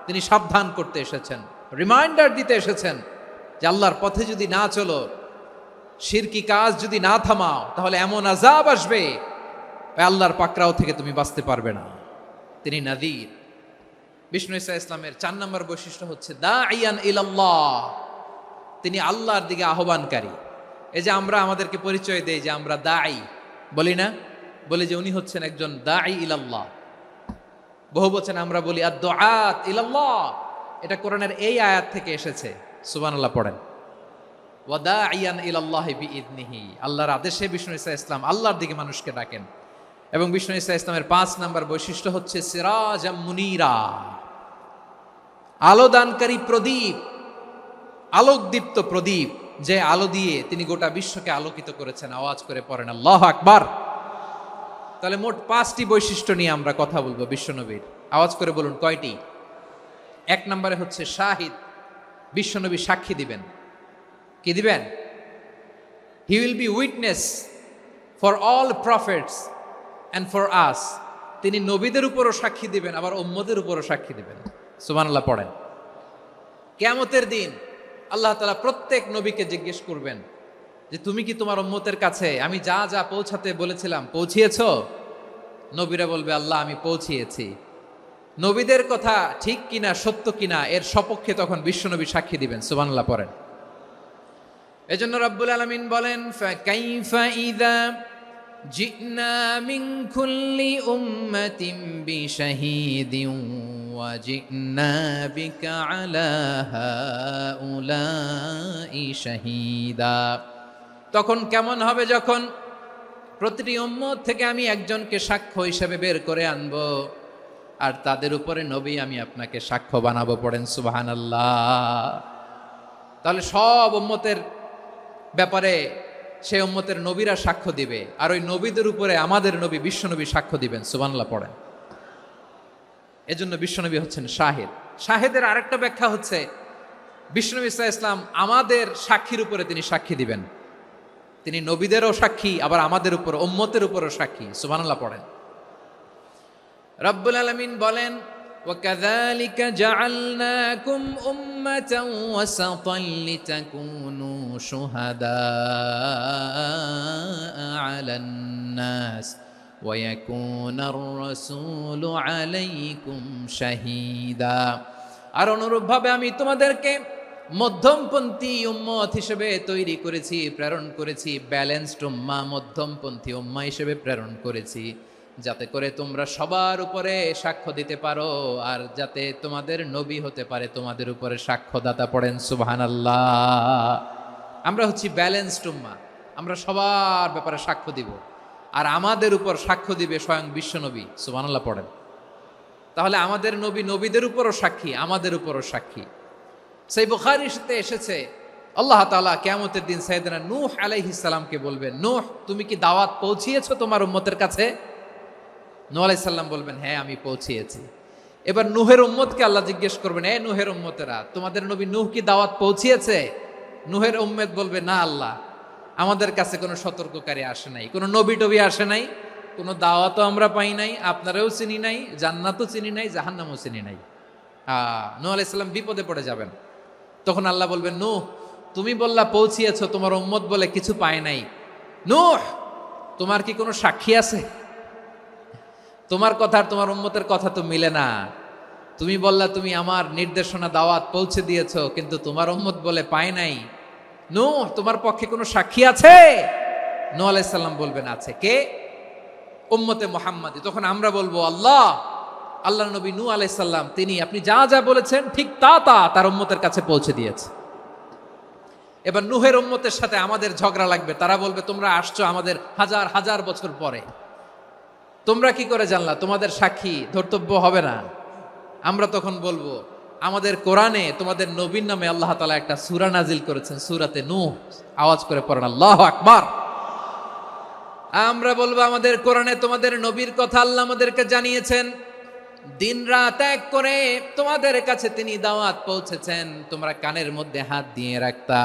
তিনি সাবধান করতে এসেছেন, রিমাইন্ডার দিতে এসেছেন যে আল্লাহর পথে যদি না চলো, শিরকি কাজ যদি না থামাও, তাহলে এমন আযাব আসবে আল্লাহর পাকড়াও থেকে তুমি বাঁচতে পারবে না। তিনি নাযীর। বিষ্ণু ঈসা ইসলামের 4 নম্বর বৈশিষ্ট্য হচ্ছে দাঈয়ান ইলাল্লাহ, তিনি আল্লাহর দিকে আহ্বানকারী। এই যে আমরা আমাদেরকে পরিচয় দেই যে আমরা দাঈ, বলি না? বলি যে উনি হচ্ছেন একজন দাঈ ইলাল্লাহ। বহু বচনে আমরা বলি আদ-দুআত ইলাল্লাহ। এটা কোরআনের এই আয়াত থেকে এসেছে। সুবহানাল্লাহ পড়েন। ওয়া দাঈয়ান ইলাল্লাহি বিইذনিহি, আল্লাহর আদেশে বিষ্ণু ঈসা ইসলাম আল্লাহর দিকে মানুষকে ডাকেন। এবং বিষ্ণু ঈসা ইসলামের 5 নম্বর বৈশিষ্ট্য হচ্ছে সিরাজাম মুনীরা, আলোদানকারী প্রদীপ, আলোকদীপ্ত প্রদীপ, যে আলো দিয়ে তিনি গোটা বিশ্বকে আলোকিত করেছেন। আওয়াজ করে পড়েন আল্লাহু আকবার। তাহলে মোট 5টি বৈশিষ্ট্য নিয়ে আমরা কথা বলবো বিশ্বনবীর। আওয়াজ করে বলুন কয়টি? 1 নম্বরে হচ্ছে শাহিদ, বিশ্বনবী সাক্ষী দিবেন। কি দিবেন? He will be witness for all prophets and for us. তিনি নবীদের উপরও সাক্ষী দিবেন, আবার উম্মতের উপরও সাক্ষী দিবেন। সুবহানাল্লাহ পড়েন। কিয়ামতের দিন আল্লাহ তাআলা প্রত্যেক নবীকে জিজ্ঞেস করবেন যে তুমি কি তোমার উম্মতের কাছে আমি যা যা পৌঁছাতে বলেছিলাম পৌঁছিয়েছো? নবীরা বলবে আল্লাহ আমি পৌঁছিয়েছি। নবীদের কথা ঠিক কিনা সত্য কিনা এর সপক্ষে তখন বিশ্বনবী সাক্ষী দিবেন। সুবহানাল্লাহ পড়েন। এজন্য রব্বুল আলামিন বলেন, ফাকাইফা ইযা জি'না মিন কুল্লি উম্মাতিন বিশাহীদিন ওয়া জি'না বিকা আলা হাউলাই শাহীদা। তখন কেমন হবে যখন প্রতিটি উম্মত থেকে আমি একজনকে সাক্ষ্য হিসেবে বের করে আনবো, আর তাদের উপরে নবী আমি আপনাকে সাক্ষ্য বানাবো। পড়েন সুবহানাল্লাহ। তাহলে সব উম্মতের ব্যাপারে সেই উম্মতের নবীরা সাক্ষ্য দিবে, আর ওই নবীদের উপরে আমাদের নবী বিশ্বনবী সাক্ষ্য দিবেন। সুবহানাল্লাহ পড়েন। এজন্য বিশ্বনবী হচ্ছেন শাহিদ। শাহিদের আরেকটা ব্যাখ্যা হচ্ছে বিশ্বনবী সাল্লাল্লাহু আলাইহি ওয়াসাল্লাম আমাদের সাক্ষীর উপরে তিনি সাক্ষী দিবেন। তিনি নবীদেরও সাক্ষী, আবার আমাদের উপর উম্মতের উপরও সাক্ষী। সুবহানাল্লাহ পড়েন। রব্বুল আলামিন বলেন, وَكَذَلِكَ جَعَلْنَاكُمْ أُمَّةً وَسَطًا لِتَكُونُوا شُهَدَاءَ عَلَى النَّاسِ وَيَكُونَ الرَّسُولُ عَلَيْكُمْ شَهِيدًا। আর অনুরূপভাবে আমি তোমাদেরকে মধ্যমপন্থী উম্মত হিসেবে তৈরি করেছি, প্রেরণ করেছি। ব্যালেন্সড উম্মাহ, মধ্যমপন্থী উম্মাহ হিসেবে প্রেরণ করেছি, যাতে করে তোমরা সবার উপরে সাক্ষ্য দিতে পারো, আর যাতে তোমাদের নবী হতে পারে তোমাদের উপরে সাক্ষ্যদাতা। পড়েন সুবহানাল্লাহ। আমরা হচ্ছি ব্যালেন্সড উম্মাহ, আমরা সবার ব্যাপারে সাক্ষ্য দিব, আর আমাদের উপর সাক্ষ্য দিবে স্বয়ং বিশ্বনবী। সুবহানাল্লাহ পড়েন। তাহলে আমাদের নবী নবীদের উপরও সাক্ষী, আমাদের উপরও সাক্ষী। সেই বুখারীতে এসেছে আল্লাহ তাআলা কিয়ামতের দিন সাইয়েদনা নূহ আলাইহিস সালামকে বলবেন, নূহ তুমি কি দাওয়াত পৌঁছিয়েছো তোমার উম্মতের কাছে? নূহ আলাইহিস সালাম বলবেন, হ্যাঁ আমি পৌঁছিয়েছি। এবার নূহের উম্মতকে আল্লাহ জিজ্ঞেস করবেন, এ নূহের উম্মতেরা, তোমাদের নবী নূহ কি দাওয়াত পৌঁছিয়েছে? নূহের উম্মত বলবে, না আল্লাহ, আমাদের কাছে কোনো সতর্ককারী আসে নাই, কোনো নবী টবি আসে নাই, কোনো দাওয়াতও আমরা পাই নাই, আপনারাও চিনি নাই, জান্নাতও চিনি নাই, জাহান্নামও চিনি নাই। নূহ আলাইহিস সালাম বিপদে পড়ে যাবেন। তখন আল্লাহ বলবেন, নূহ তুমি বললা পৌঁছিয়েছো, তোমার উম্মত বলে কিছু পায় নাই। নূহ তোমার কি কোনো সাক্ষী আছে? তোমার কথা আর তোমার উম্মতের কথা তো মিলে না। তুমি বললা তুমি আমার নির্দেশনা দাওয়াত পৌঁছে দিয়েছো, কিন্তু তোমার উম্মত বলে পায় নাই। নূহ তোমার পক্ষে কোনো সাক্ষী আছে? নূহ আলাইহিস সালাম বলবেন, আছে। কে? উম্মতে মুহাম্মাদি। তখন আমরা বলবো, আল্লাহ নবী নূহ আলাইহিস সালাম তিনি আপনি যা যা বলেছেন ঠিক তা তার উম্মতের কাছে পৌঁছে দিয়েছে। এবার নূহের উম্মতের সাথে আমাদের ঝগড়া লাগবে। তারা বলবে, তোমরা আসছো আমাদের হাজার হাজার বছর পরে, তোমরা কি করে জানলা? তোমাদের সাক্ষী ধর্তব্য হবে না। আমরা তখন বলবো, আমাদের কোরআনে তোমাদের নবীর নামে আল্লাহ তাআলা একটা সূরা নাজিল করেছেন, সূরাতে নূহ। আওয়াজ করে পড়েন আল্লাহু আকবার। আমরা বলবো, আমাদের কোরআনে তোমাদের নবীর কথা আল্লাহ আমাদেরকে জানিয়েছেন, দিন রাত এক করে তোমাদের কাছে তিনি দাওয়াত পৌঁছেছেন। তোমরা কানের মধ্যে হাত দিয়ে রাখতা,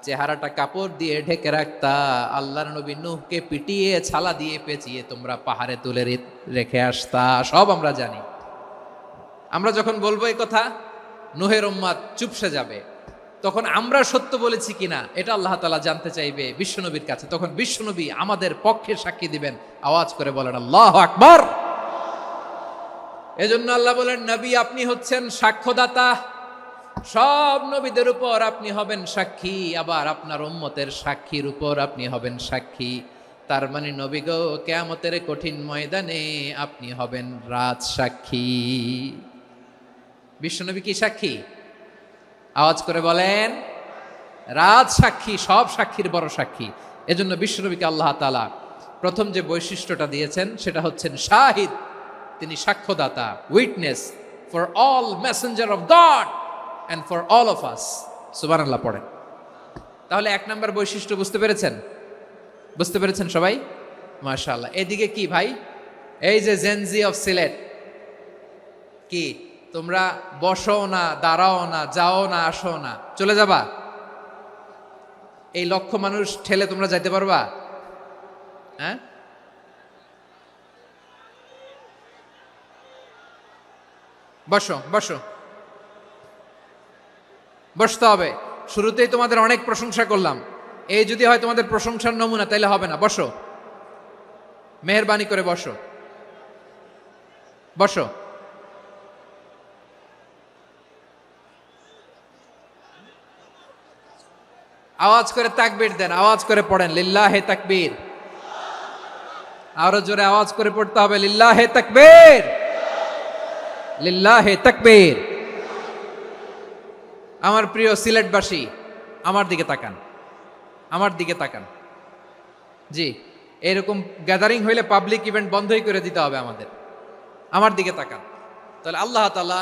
চেহারাটা কাপড় দিয়ে ঢেকে রাখতা, আল্লাহর নবী নূহকে পিটিয়ে ছালা দিয়ে পেঁচিয়ে তোমরা পাহাড়ে তুলে রেখে আসতা। সব আমরা জানি। আমরা যখন বলবো এই কথা, নূহের উম্মত চুপসে যাবে। তখন আমরা সত্য বলেছি কিনা এটা আল্লাহ তাআলা জানতে চাইবে বিশ্বনবীর কাছে। তখন বিশ্বনবী আমাদের পক্ষে সাক্ষী দিবেন। আওয়াজ করে বলেন আল্লাহু আকবার। এজন্য আল্লাহ বলেন, নবী আপনি হচ্ছেন সাক্ষ্যদাতা, সব নবীদের উপর আপনি হবেন সাক্ষী, আবার আপনার উম্মতের সাক্ষীর উপর আপনি হবেন সাক্ষী। তার মানে নবী গো, কিয়ামতের কঠিন ময়দানে আপনি হবেন রাজ সাক্ষী। বিশ্বনবী কি সাক্ষী? আওয়াজ করে বলেন, রাজ সাক্ষী, সব সাক্ষীর বড় সাক্ষী। এজন্য বিশ্বনবীকে আল্লাহ তাআলা প্রথম যে বৈশিষ্ট্যটা দিয়েছেন সেটা হচ্ছেন শাহিদ। তিনি সাক্ষ্যদাতা, witness for all messenger of god and for all of us। সুবহানাল্লাহ পড়েন। তাহলে এক নাম্বার বৈশিষ্ট্য বুঝতে পেরেছেন? বুঝতে পেরেছেন সবাই? মাশাআল্লাহ। এদিকে কি ভাই, এই যে জেনজি অফ সিলেট, কি তোমরা বসো না, দাঁড়াও না, যাও না, আসো না, চলে যাবা? এই লক্ষ মানুষ ঠেলে তোমরা যাইতে পারবা? হ্যাঁ, বসো বসো, বসতে হবে। শুরুতেই তোমাদের অনেক প্রশংসা করলাম, এই যদি হয় তোমাদের প্রশংসার নমুনা, তাইলে হবে না। বসো, মেহেরবানি করে বসো, বসো। আওয়াজ করে তাকবীর দেন, আওয়াজ করে পড়েন লিল্লাহে তাকবীর। আরো জোরে আওয়াজ করে পড়তে হবে লিল্লাহে তাকবীর, লিল্লাহে তাকবীর। আমার প্রিয় সিলেটবাসী, আমার দিকে তাকান, আমার দিকে তাকান। জি, এরকম গ্যাদারিং হইলে পাবলিক ইভেন্ট বন্ধই করে দিতে হবে আমাদের। আমার দিকে তাকান। তাহলে আল্লাহ তাআলা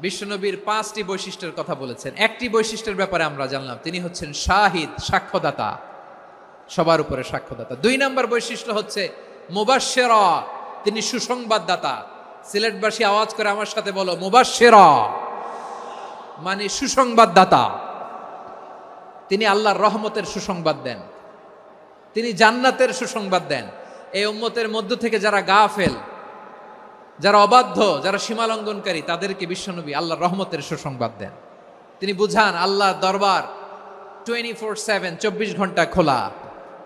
বিশ্বনবীর 5টি বৈশিষ্ট্যের কথা বলেছেন। একটি বৈশিষ্ট্যের ব্যাপারে আমরা জানলাম, তিনি হচ্ছেন শাহিদ, সাক্ষ্যদাতা, সবার উপরে সাক্ষ্যদাতা। 2 নম্বর বৈশিষ্ট্য হচ্ছে মুবাশশিরা, তিনি সুসংবাদদাতা। সিলেটবাসী আওয়াজ করে আমার সাথে বলো মুবাশশিরা, মানে সুসংবাদদাতা। তিনি আল্লাহর রহমতের সুসংবাদ দেন, তিনি জান্নাতের সুসংবাদ দেন। এই উম্মতের মধ্য থেকে যারা গাফেল, যারা অবাধ্য, যারা সীমালঙ্ঘনকারী, তাদেরকে বিশ্বনবী আল্লাহর রহমতের সুসংবাদ দেন। তিনি বুঝান আল্লাহর দরবার 24/7, 24 ঘন্টা খোলা।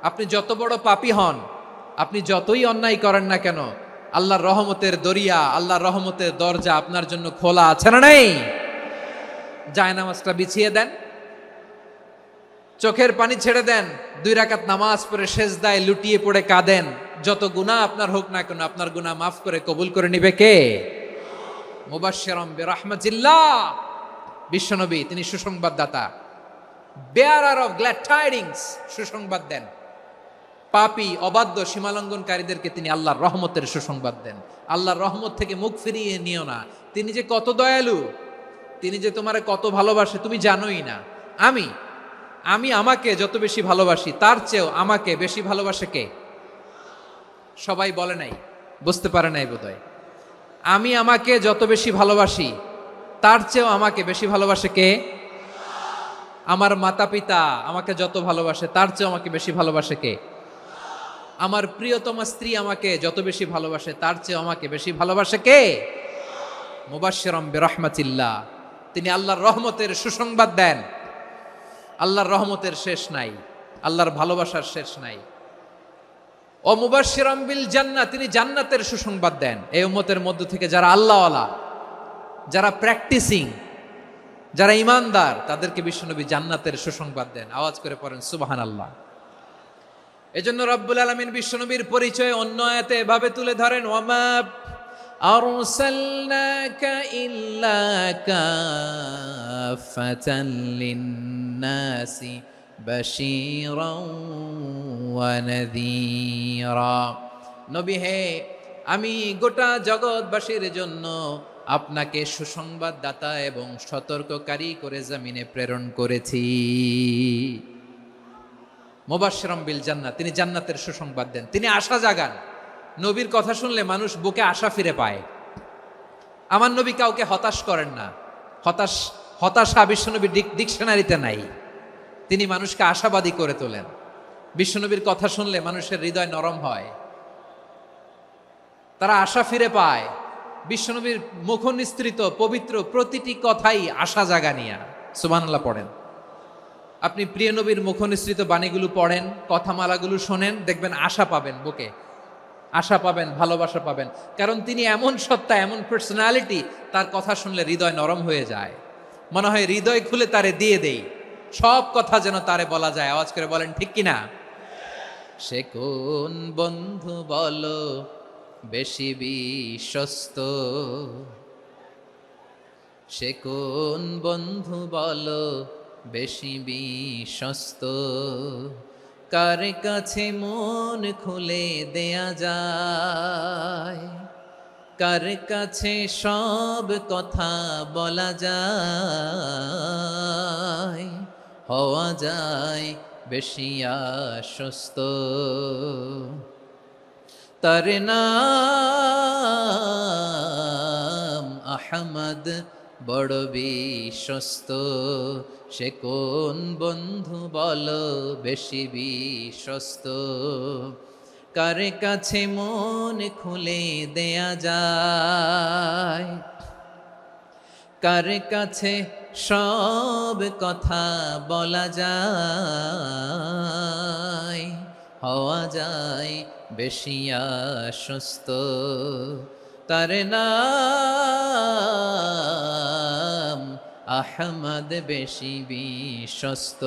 আপনি যত বড় পাপী হন, আপনি যতই অন্যায় করেন না কেন, আল্লাহর রহমতের দরিয়া, আল্লাহর রহমতের দরজা আপনার জন্য খোলা আছে না নেই? জায়নামাজটা বিছিয়ে দেন, চোখের পানি ছেড়ে দেন, 2 রাকাত নামাজ পড়ে সেজদায় লুটিয়ে পড়ে কাঁদেন। যত গুনাহ আপনার হোক না কেন, আপনার গুনাহ মাফ করে কবুল করে নিবে কে? মুবাশশিরাম বিরাহমাতিল্লাহ। বিশ্বনবী তিনি সুসংবাদদাতা, বেয়ারার অফ গ্ল্যাড টাইডিংস, সুসংবাদ দেন। পাপী, অবাধ্য, সীমালঙ্ঘনকারীদেরকে তিনি আল্লাহর রহমতের সুসংবাদ দেন। আল্লাহর রহমত থেকে মুখ ফিরিয়ে নিও না। তিনি যে কত দয়ালু, তিনি যে তোমারে কত ভালোবাসে তুমি জানোই না। আমি আমাকে যত বেশি ভালোবাসি, তার চেয়েও আমাকে বেশি ভালোবাসে কে? সবাই বলে নাই, বুঝতে পারে নাই বোধহয়। আমি আমাকে যত বেশি ভালোবাসি, তার চেয়েও আমাকে বেশি ভালোবাসে কে? আমার মাতা পিতা আমাকে যত ভালোবাসে, তার চেয়েও আমাকে বেশি ভালোবাসে কে? আমার প্রিয়তমা স্ত্রী আমাকে যত বেশি ভালোবাসে, তার চেয়েও আমাকে বেশি ভালোবাসে কে? মুবাশশিরাম বিরাহমাতিল্লাহ, তিনি আল্লাহর রহমতের সুসংবাদ দেন। আল্লাহর রহমতের শেষ নাই, আল্লাহর ভালোবাসার শেষ নাই। ও মুবাশশিরাম বিল জান্নাহ, তিনি জান্নাতের সুসংবাদ দেন। এই উম্মতের মধ্য থেকে যারা আল্লাহওয়ালা, যারা প্র্যাকটিসিং, যারা ইমানদার, তাদেরকে বিশ্বনবী জান্নাতের সুসংবাদ দেন। আওয়াজ করে পড়েন সুবহানাল্লাহ। এজন্য রব্বুল আলামিন বিশ্বনবীর পরিচয় অন্য আয়াতে এভাবে তুলে ধরেন, ওয়ামা আরসালনাকা ইল্লা কাফাতান লিন্নাসি বাশীরাও ওয়া নাযীরা। নবী হে, আমি গোটা জগৎবাসীর জন্য আপনাকে সুসংবাদদাতা এবং সতর্ককারী করে জমিনে প্রেরণ করেছি। মুবাশশিরাম বিল জান্নাহ, তিনি জান্নাতের সুসংবাদ দেন, তিনি আশা জাগান। নবীর কথা শুনলে মানুষ বুকে আশা ফিরে পায়। আমার নবী কাউকে হতাশ করেন না। হতাশা বিশ্বনবীর ডিকশনারিতে নাই। তিনি মানুষকে আশাবাদী করে তোলেন। বিশ্বনবীর কথা শুনলে মানুষের হৃদয় নরম হয়, তারা আশা ফিরে পায়। বিশ্বনবীর মুখ নিঃসৃত পবিত্র প্রতিটি কথাই আশা জাগানিয়া। সুবহানাল্লাহ পড়েন। আপনি প্রিয় নবীর মুখ নিঃসৃত বাণীগুলো পড়েন, কথামালাগুলো শোনেন, দেখবেন আশা পাবেন, বুকে আশা পাবেন, ভালোবাসা পাবেন। কারণ তিনি এমন সত্তা, এমন পার্সোনালিটি, তার কথা শুনলে হৃদয় নরম হয়ে যায়। মনে হয় হৃদয় খুলে তারে দিয়ে দেই, সব কথা যেন তারে বলা যায়। আওয়াজ করে বলেন ঠিক কিনা? সে কোন বন্ধু বলো বেশি বিশ্বস্ত, সে কোন বন্ধু বলো বেশি বিশ্বস্ত, কার কাছে মন খুলে দেয়া যায়, কার কাছে সব কথা বলা যায়, হওয়া যায় বেশি আশ্বস্ত। তার নাম আহমদ, বড় বিশ্বস্ত। সে কোন বন্ধু বলো বেশি বিশ্বস্ত, কার কাছে মন খুলে দেয়া যায়, কার কাছে সব কথা বলা যায়, হওয়া যায় বেশি আশ্বস্ত। তার নাম আহমদ বেশি বিশ্বস্ত।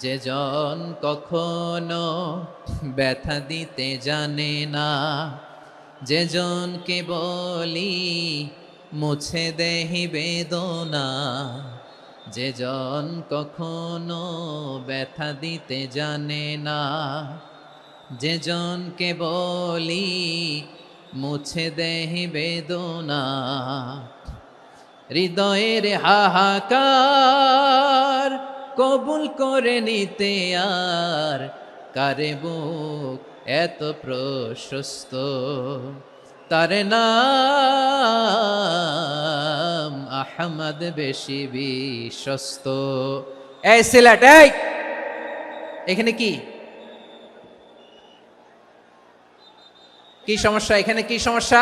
যে জন কখনো ব্যথা দিতে জানে না, যে জনকে বলি মুছে দেহি বেদনা, যে জন কখনো ব্যথা দিতে জানে না, যে জনকে বলি মুছে দেহি বেদনা, হৃদয়ের হাহাকার কবুল করে নিতে আর কারে বুক এত প্রশস্ত, তার নাম আহমদ বেশি বিশ্বস্ত। এই সিলেট, এই এখানে কি কি সমস্যা? এখানে কি সমস্যা?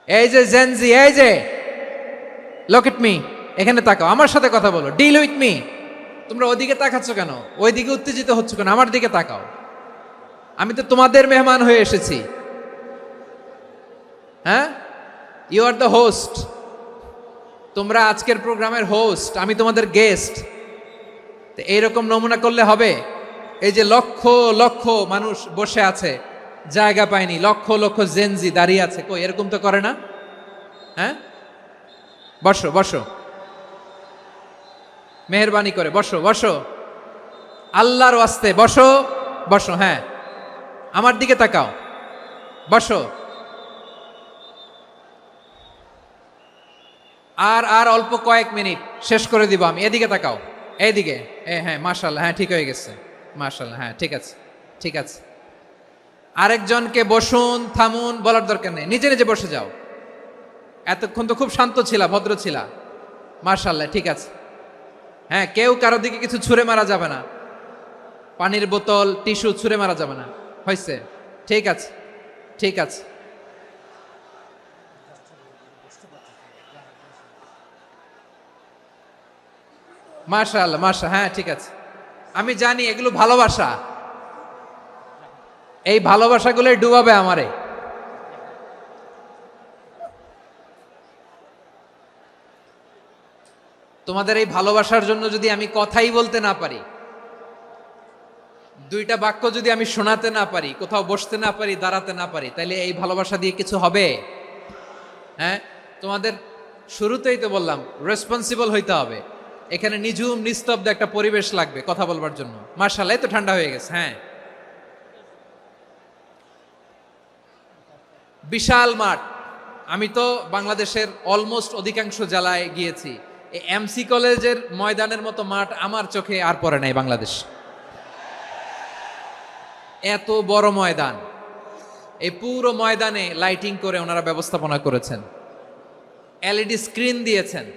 এই যে জেনজি, এই যে লুক এট মি, এখানে তাকাও, আমার সাথে কথা বলো, ডিল উইথ মি। তোমরা ওদিকে তাকাচ্ছ কেন? ওইদিকে উত্তেজিত হচ্ছ কেন? আমার দিকে তাকাও, আমি তো তোমাদের মেহমান হয়ে এসেছি। হ্যাঁ, ইউ আর দ্য হোস্ট। তোমরা আজকের প্রোগ্রামের হোস্ট, আমি তোমাদের গেস্ট। তো এইরকম নমুনা করলে হবে? এই যে লক্ষ লক্ষ মানুষ বসে আছে, জায়গা পায়নি, লক্ষ লক্ষ জেনজি দাঁড়িয়ে আছে, কই এরকম তো করে না? হ্যাঁ, বসো বসো, মেহেরবানি করে বসো বসো, আল্লাহর ওয়াস্তে বসো বসো। হ্যাঁ, আমার দিকে তাকাও, বসো। আর আর অল্প কয়েক মিনিট, শেষ করে দিব আমি। এদিকে তাকাও, এইদিকে। হ্যাঁ, মাশাআল্লাহ, হ্যাঁ ঠিক হয়ে গেছে, মাশাআল্লাহ, হ্যাঁ ঠিক আছে, ঠিক আছে। আরেকজনকে বসুন থামুন বলার দরকার নেই, নিজে নিজে বসে যাও। এতক্ষণ তো খুব শান্ত ছিলা, ভদ্র ছিলা, মাশাআল্লাহ, ঠিক আছে। হ্যাঁ, কেউ কারো দিকে কিছু ছুঁড়ে মারা যাবে না, পানির বোতল টিস্যু ছুঁড়ে মারা যাবে না, হয়েছে? ঠিক আছে, ঠিক আছে। মাশাআল্লাহ, মাশাআল্লাহ, হ্যাঁ ঠিক আছে। আমি জানি এগুলো ভালোবাসা, এই ভালোবাসাগুলোই ডুবাবে আমারে। তোমাদের এই ভালোবাসার জন্য যদি আমি কথাই বলতে না পারি, দুইটা বাক্য যদি আমি শোনাতে না পারি, কোথাও বসতে না পারি, দাঁড়াতে না পারি, তাহলে এই ভালোবাসা দিয়ে কিছু হবে? হ্যাঁ, তোমাদের শুরুতেই তো বললাম রেসপন্সিবল হইতে হবে। এখানে নিঝুম নিস্তব্ধ একটা পরিবেশ লাগবে কথা বলবার জন্য। মাশাআল্লাহ, এই তো ঠান্ডা হয়ে গেছে। হ্যাঁ, বিশাল মাঠ। আমি তো বাংলাদেশের অলমোস্ট অধিকাংশ জেলায় গিয়েছি, এই এমসি কলেজের ময়দানের মতো মাঠ আমার চোখে আর পড়ে নাই বাংলাদেশ। এত বড় ময়দান, এই পুরো ময়দানে লাইটিং করে ওনারা ব্যবস্থাপনা করেছেন, এলইডি স্ক্রিন দিয়েছেন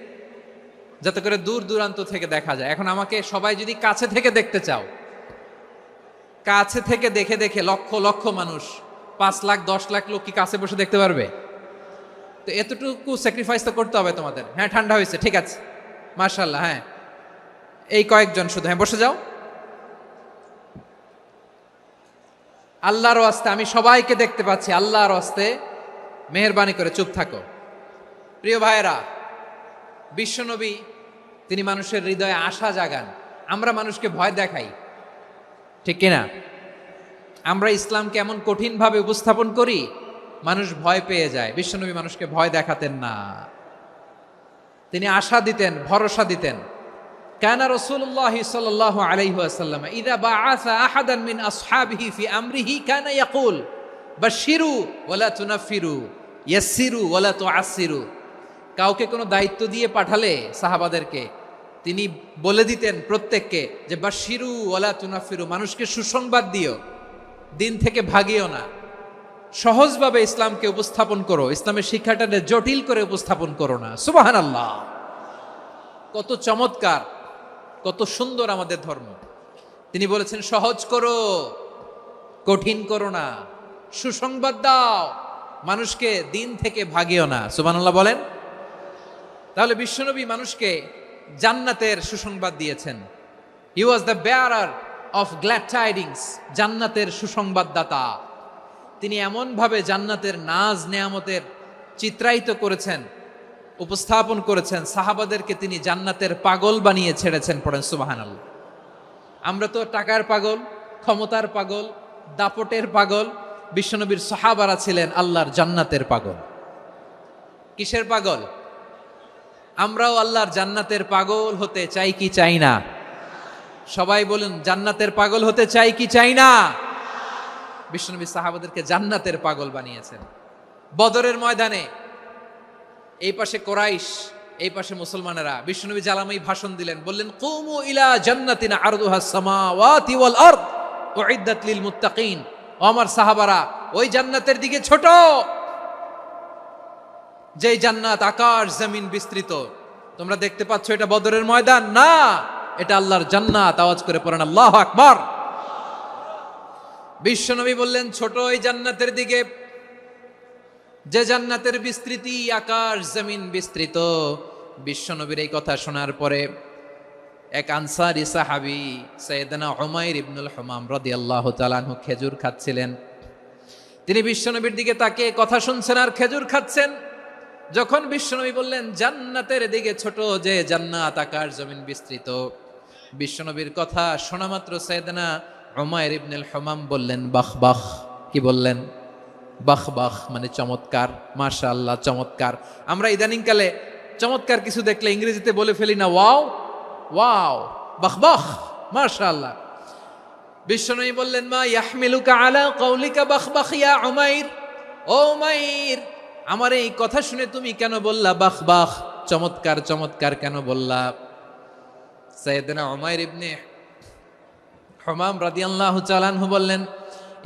যাতে করে দূর দূরান্ত থেকে দেখা যায়। এখন আমাকে সবাই যদি কাছে থেকে দেখতে চাও, কাছে থেকে দেখে দেখে লক্ষ লক্ষ মানুষ, 5 লাখ 10 লাখ লোক কি কাছে বসে দেখতে পারবে? তো এতটুকু স্যাক্রিফাইস তো করতে হবে তোমাদের। হ্যাঁ, ঠান্ডা হয়েছে, ঠিক আছে, মাশাআল্লাহ। হ্যাঁ, এই কয়েকজন শুধু, হ্যাঁ বসে যাও। আল্লাহর ওয়াস্তে আমি সবাইকে দেখতে পাচ্ছি, আল্লাহর ওয়াস্তে মেহেরবানি করে চুপ থাকো। প্রিয় ভাইয়েরা, বিশ্বনবী তিনি মানুষের হৃদয়ে আশা জাগান। আমরা মানুষকে ভয় দেখাই, ঠিক কিনা? আমরা ইসলামকে এমন কঠিনভাবে উপস্থাপন করি, মানুষ ভয় পেয়ে যায়। বিশ্বনবী মানুষকে ভয় দেখাতেন না, তিনি আশা দিতেন, ভরসা দিতেন। কানা রাসূলুল্লাহ সাল্লাল্লাহু আলাইহি ওয়াসাল্লাম ইযা বাআসা আহাদান মিন আসহাবিহি ফি আমরিহি কানা ইয়াকুল বাশশিরু ওয়ালা তুনাফিরু ইয়াসসিরু ওয়ালা তুআসসিরু। কাউকে কোনো দায়িত্ব দিয়ে পাঠালে সাহাবাদেরকে তিনি বলে দিতেন প্রত্যেককে যে বাশশিরু ওয়ালা তুনাফিরু, মানুষকে সুসংবাদ দিও, দিন থেকে ভাগিও না। সহজভাবে ইসলামকে উপস্থাপন করো, ইসলামের শিক্ষাটাকে জটিল করে উপস্থাপন করো না। সুবহানাল্লাহ, কত চমৎকার, কত সুন্দর আমাদের ধর্ম। তিনি বলেছেন সহজ করো, কঠিন করো না, সুসংবাদ দাও, মানুষকে দিন থেকে ভাগিও না। সুবহানাল্লাহ বলেন। তাহলে বিশ্বনবী মানুষকে জান্নাতের সুসংবাদ দিয়েছেন। He was the bearer of glad tidings, জান্নাতের সুসংবাদদাতা। তিনি এমনভাবে জান্নাতের নাজ নেয়ামতের চিত্রায়িত করেছেন, উপস্থাপন করেছেন, সাহাবাদেরকে তিনি জান্নাতের পাগল বানিয়ে ছেড়েছেন। পড়েন সুবহানাল্লাহ। আমরা তো টাকার পাগল, ক্ষমতার পাগল, দাপটের পাগল। বিশ্বনবীর সাহাবারা ছিলেন আল্লাহর জান্নাতের পাগল। কিসের পাগল? আমরাও আল্লাহর জান্নাতের পাগল হতে চাই কি চাই না? সবাই বলুন, জান্নাতের পাগল হতে চাই কি চাই না? বিশ্বনবী সাহাবাদেরকে জান্নাতের পাগল বানিয়েছেন। বদরের ময়দানে এই পাশে কোরাইশ, এই পাশে মুসলমানেরা। বিশ্বনবী জ্বালাময়ী ভাষণ দিলেন, বললেন, কুমু ইলা জান্নাতিন আরদুহাস সামাওয়াতি ওয়াল আরদ উইদ্দাত লিল মুত্তাকিন। ও আমার সাহাবারা, ওই জান্নাতের দিকে ছোট, যেই জান্নাত আকাশ জমিন বিস্তৃত। তোমরা দেখতে পাচ্ছ এটা বদরের ময়দান না, এটা আল্লাহর জান্নাত। আওয়াজ করে পড়েন আল্লাহু আকবার। বিশ্বনবী বললেন, ছোট ওই জান্নাতের দিকে, যে জান্নাতের বিস্তৃতি আকাশ জমিন বিস্তৃত। বিশ্বনবীর এই কথা শোনার পরে এক আনসারী সাহাবী সাইয়েদনা উমাইর ইবনুল হুমাম রাদিয়াল্লাহু তাআলা আনহু খেজুর খাচ্ছিলেন। তিনি বিশ্বনবীর দিকে তাকিয়ে কথা শুনছেন আর খেজুর খাচ্ছেন। যখন বিশ্বনবী বললেন জান্নাতের দিকে ছোট, যে জান্নাত আকাশ জমিন বিস্তৃত, বিশ্বনবীর কথা শোনা মাত্র সাইয়েদনা উমাইর ইবনুল হুমাম বললেন বাহ বাহ। কি বললেন? বাহ বাহ মানে চমৎকার, মাশাআল্লাহ চমৎকার। আমরা ইদানিংকালে চমৎকার কিছু দেখলে ইংরেজিতে বলে ফেলি না, ওয়াও ওয়াও, বাহ বাহ, মাশাআল্লাহ। বিশ্বনবী বললেন, মা ইয়াহমিলুকা আলা কওলিকা বাহ বাহ ইয়া উমাইর। ও উমাইর, আমার এই কথা শুনে তুমি কেন বললা বাহ বাহ, চমৎকার চমৎকার কেন বললা? সাইয়েদনা উমাইর ইবনে হুমাম রাদিয়াল্লাহু তাআলা আনহু বললেন,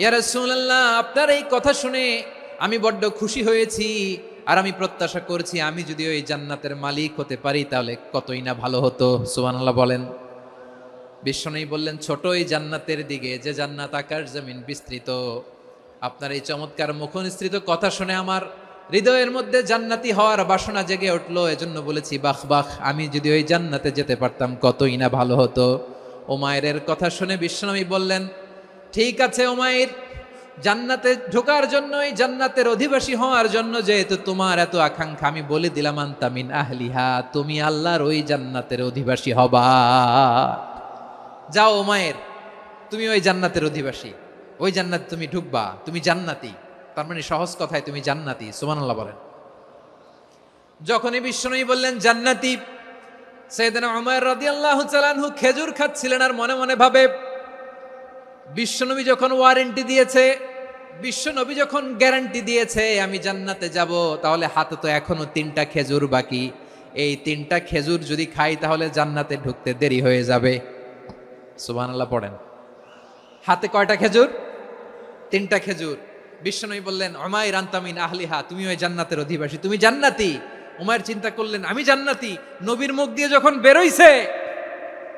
ইয়া রাসূলুল্লাহ, আপনার এই কথা শুনে আমি বড্ড খুশি হয়েছি, আর আমি প্রত্যাশা করছি আমি যদি ওই জান্নাতের মালিক হতে পারি তাহলে কতই না ভালো হতো। সুবহানাল্লাহ বলেন। বিশ্বনবী বললেন, ছোট এই জান্নাতের দিকে, যে জান্নাত আকাশ জমিন বিস্তৃত। আপনার এই চমৎকার মুখনিসৃত কথা শুনে আমার হৃদয়ের মধ্যে জান্নাতি হওয়ার বাসনা জেগে উঠলো, এজন্য বলেছি বাহ বাহ, আমি যদি ওই জান্নাতে যেতে পারতাম কতই না ভালো হতো। উমাইরের কথা শুনে বিশ্বনবী বললেন, ঠিক আছে উমাইর, জান্নাতে ঢোকার জন্য, এই জান্নাতের অধিবাসী হওয়ার জন্য যেহেতু তোমার এত আকাঙ্ক্ষা, আমি বলে দিলাম আনতা মিন আহলিহা, তুমি আল্লাহর ওই জান্নাতের অধিবাসী হবা। যাও উমাইর, তুমি ওই জান্নাতের অধিবাসী, ওই জান্নাতে তুমি ঢুকবা, তুমি জান্নাতি। তার মানে সহজ কথায় তুমি জান্নাতি। সুবহানাল্লাহ বলেন। যখনই বিশ্বনবী বললেন জান্নাতি, সাইয়েদনা উমাইর রাদিয়াল্লাহু তাআলা আনহু খেজুর খাচ্ছিলেন আর মনে মনে ভাবে, বিশ্বনবী যখন ওয়ারেন্টি দিয়েছে, বিশ্বনবী যখন গ্যারান্টি দিয়েছে আমি জান্নাতে যাব, তাহলে হাতে তো এখনো 3টা খেজুর বাকি। এই 3টা খেজুর যদি খাই তাহলে জান্নাতে ঢুকতে দেরি হয়ে যাবে। সুবহানাল্লাহ পড়েন। হাতে কয়টা খেজুর? 3টা খেজুর। বিশ্বনবী বললেন, উমাইর আনতা মিন আহলিহা, তুমি ওই জান্নাতের অধিবাসী, তুমি জান্নাতি। উমাইর চিন্তা করলেন, আমি জান্নাতি, নবীর মুখ দিয়ে যখন বেরোইছে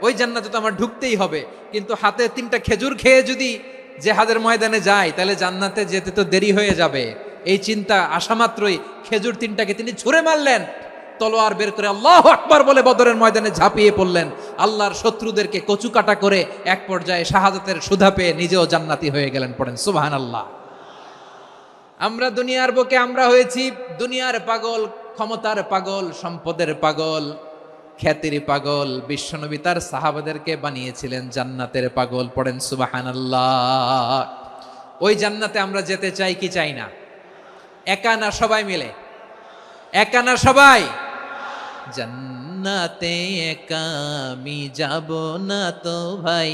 ওই জান্নাতে তো আমার ঢুকতেই হবে, কিন্তু হাতে 3টা খেজুর খেয়ে যদি জেহাদের ময়দানে যায় তাহলে জান্নাতে যেতে তো দেরি হয়ে যাবে। এই চিন্তা আসা মাত্রই খেজুর 3টাকে তিনি ছুঁড়ে মারলেন, তলোয়ার বের করে আল্লাহু আকবার বলে বদরের ময়দানে ঝাঁপিয়ে পড়লেন। আল্লাহর শত্রুদেরকে কচুকাটা করে এক পর্যায়ে শাহাদাতের সুধা পেয়ে নিজেও জান্নাতি হয়ে গেলেন। পড়েন সুবহানাল্লাহ। আমরা দুনিয়ার বুকে আমরা হয়েছি দুনিয়ার পাগল, ক্ষমতার পাগল, সম্পদের পাগল, খ্যাতির পাগল। বিশ্বনবী তার সাহাবাদেরকে বানিয়েছিলেন জান্নাতের পাগল। পড়েন সুবহানাল্লাহ। ওই জান্নাতে আমরা যেতে চাই কি চাই না? একা না সবাই মিলে? একা না সবাই? জান্নাতে একা আমি যাব না তো ভাই,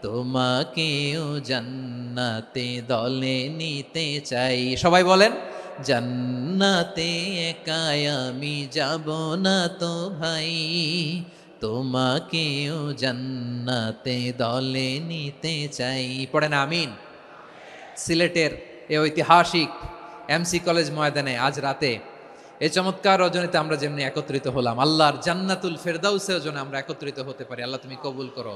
তোমাকেও জান্নাতে দলে নিতে চাই। সবাই বলেন, জান্নাতে একা আমি যাব না তো ভাই, তোমাকেও জান্নাতে দলে নিতে চাই। পড়েন আমিন। সিলেটের এই ঐতিহাসিক এমসি কলেজ ময়দানে আজ রাতে এই চমৎকার রজনীতে আমরা যেমনি একত্রিত হলাম, আল্লাহর জান্নাতুল ফেরদাউসের জন্য আমরা একত্রিত হতে পারি। আল্লাহ তুমি কবুল করো।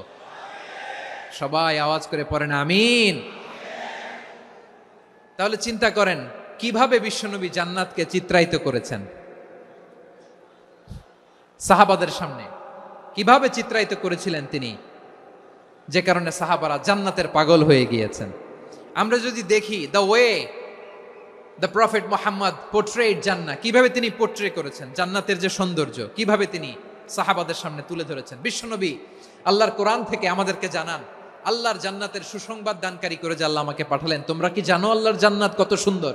সবাই আওয়াজ করে পড়েন আমিন। তাহলে চিন্তা করেন কিভাবে বিশ্বনবী জান্নাতকে চিত্রায়িত করেছেন সাহাবাদের সামনে, কিভাবে চিত্রায়িত করেছিলেন তিনি, যে কারণে সাহাবারা জান্নাতের পাগল হয়ে গিয়েছেন। আমরা যদি দেখি the way the prophet Mohammad portrait জান্নাত, কিভাবে তিনি পোর্ট্রে করেছেন জান্নাতের যে সৌন্দর্য, কিভাবে তিনি সাহাবাদের সামনে তুলে ধরেছেন। বিশ্বনবী আল্লাহর কোরআন থেকে আমাদেরকে জানান আল্লাহর জান্নাতের সুসংবাদ দানকারী করে যে আল্লাহ আমাকে পাঠালেন। তোমরা কি জানো আল্লাহর জান্নাত কত সুন্দর?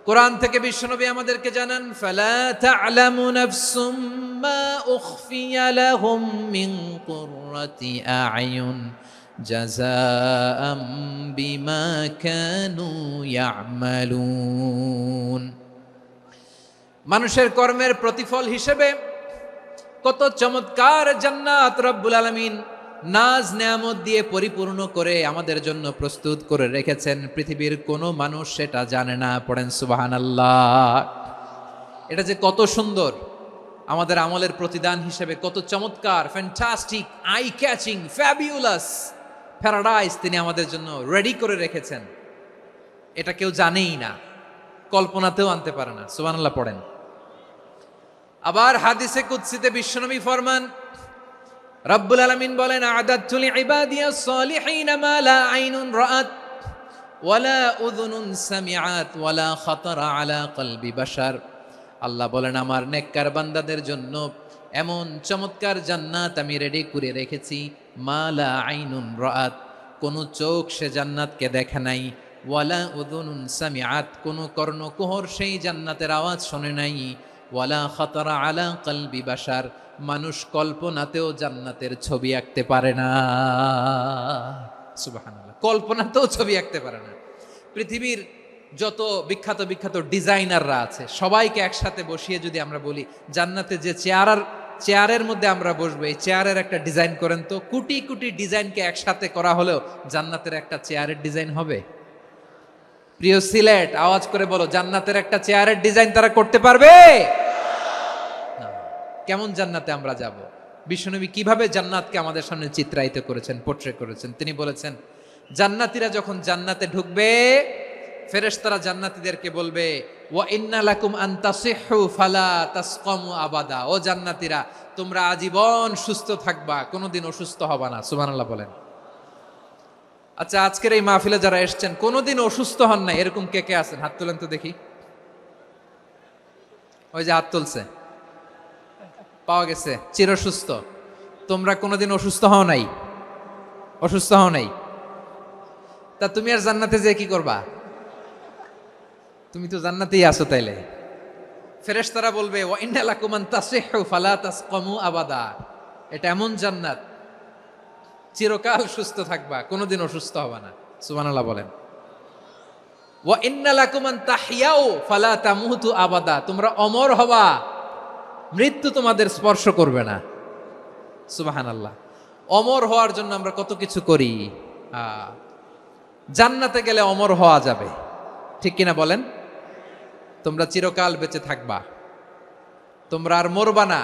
কোরআন থেকে বিশ্বনবী আমাদেরকে জানান, ফালা তা'লামু নাফসুম মা উখফিয়া লাহুম মিন কুররাতি আ'য়ুন জাযাআম বিমা কানু ইয়া'মালুন। মানুষের কর্মের প্রতিফল হিসেবে কত চমৎকার জান্নাত রব্বুল আলামিন নাজ নেয়ামত দিয়ে পরিপূর্ণ করে আমাদের জন্য প্রস্তুত করে রেখেছেন। পৃথিবীর কোনো মানুষ সেটা জানে না। পড়েন সুবহানাল্লাহ। এটা যে কত সুন্দর, আমাদের আমলের প্রতিদান হিসেবে কত চমৎকার, fantastic, eye catching, fabulous paradise তিনি আমাদের জন্য রেডি করে রেখেছেন। এটা কেউ জানেই না, কল্পনাতেও আনতে পারে না। সুবহানাল্লাহ পড়েন। আবার হাদিসে কুদসিতে বিশ্বনবী ফরমান, রব্বুল আলামিন বলেন, আ'দাদতু লিইবাদিয়াস সালিহিনা মা লা আইনুন রাআত ওয়ালা উযুনুন সামিআত ওয়ালা খাতারা আলা কলবি বাশার। আল্লাহ বলেন, আমার নেককার বান্দাদের জন্য এমন চমৎকার জান্নাত আমি রেডি করে রেখেছি, মা লা আইনুন রাআত, কোন চোখ সে জান্নাতকে দেখে নাই, ওয়ালা উযুনুন সামিআত, কোন কর্ণকুহর সেই জান্নাতের আওয়াজ শোনে নাই, ওয়ালা খাতারা আলা কলবি বাশার, মানুষ কল্পনাতেও জান্নাতের ছবি আঁকতে পারে না। সুবহানাল্লাহ, কল্পনাতেও ছবি আঁকতে পারে না। পৃথিবীর যত বিখ্যাত বিখ্যাত ডিজাইনাররা আছে সবাইকে একসাথে বসিয়ে যদি আমরা বলি জান্নাতে যে চেয়ারের মধ্যে আমরা বসবো, এই চেয়ারের একটা ডিজাইন করেন তো, কোটি কোটি ডিজাইনকে একসাথে করা হলেও জান্নাতের একটা চেয়ারের ডিজাইন হবে? প্রিয় সিলেট, আওয়াজ করে বলো, জান্নাতের একটা চেয়ারের ডিজাইন তারা করতে পারবে? কেমন জান্নাতে আমরা যাব? বিশ্বনবী কিভাবে জান্নাতকে আমাদের সামনে চিত্রায়িত করেছেন, পোর্ট্রে করেছেন। তিনি বলেছেন, জান্নাতীরা যখন জান্নাতে ঢুকবে, ফেরেশতারা জান্নাতীদেরকে বলবে, ওয়া ইন্না লাকুম আন তাসিহু ফালা তাসকামু আবাদা। ও জান্নাতীরা, তোমরা আজীবন সুস্থ থাকবা, কোনোদিন অসুস্থ হবা না। সুবহানাল্লাহ বলেন। আচ্ছা, আজকের এই মাহফিলে যারা এসেছেন কোনোদিন অসুস্থ হন না, এরকম কে কে আছেন? হাত তোলেন তো দেখি। ওই যে হাত তুলছে, পাওয়া গেছে, চিরসুস্থ। তোমরা কোনোদিন অসুস্থ হও নাই? অসুস্থ হও নাই? তা তুমি আর জান্নাতে যে কি করবা? তুমি তো জান্নাতেই আছো তাইলে। ফেরেশতারা বলবে, ওয়া ইন্না লাকুম আন তাসিহু ফালা তাসকামু আবাদা। এটা এমন জান্নাত, চিরকাল সুস্থ থাকবা, কোনোদিন অসুস্থ হবা না। সুবহানাল্লাহ বলেন। ওয়া ইন্না লাকুম আন তাহইয়াউ ফালা তামুতু আবাদা। তোমরা অমর হবা, মৃত্যু তোমাদের স্পর্শ করবে না। সুবহানাল্লাহ। অমর হওয়ার জন্য আমরা কত কিছু করি। জান্নাতে গেলে অমর হওয়া যাবে, ঠিক কিনা বলেন? তোমরা চিরকাল বেঁচে থাকবা, তোমরা আর মরবা না।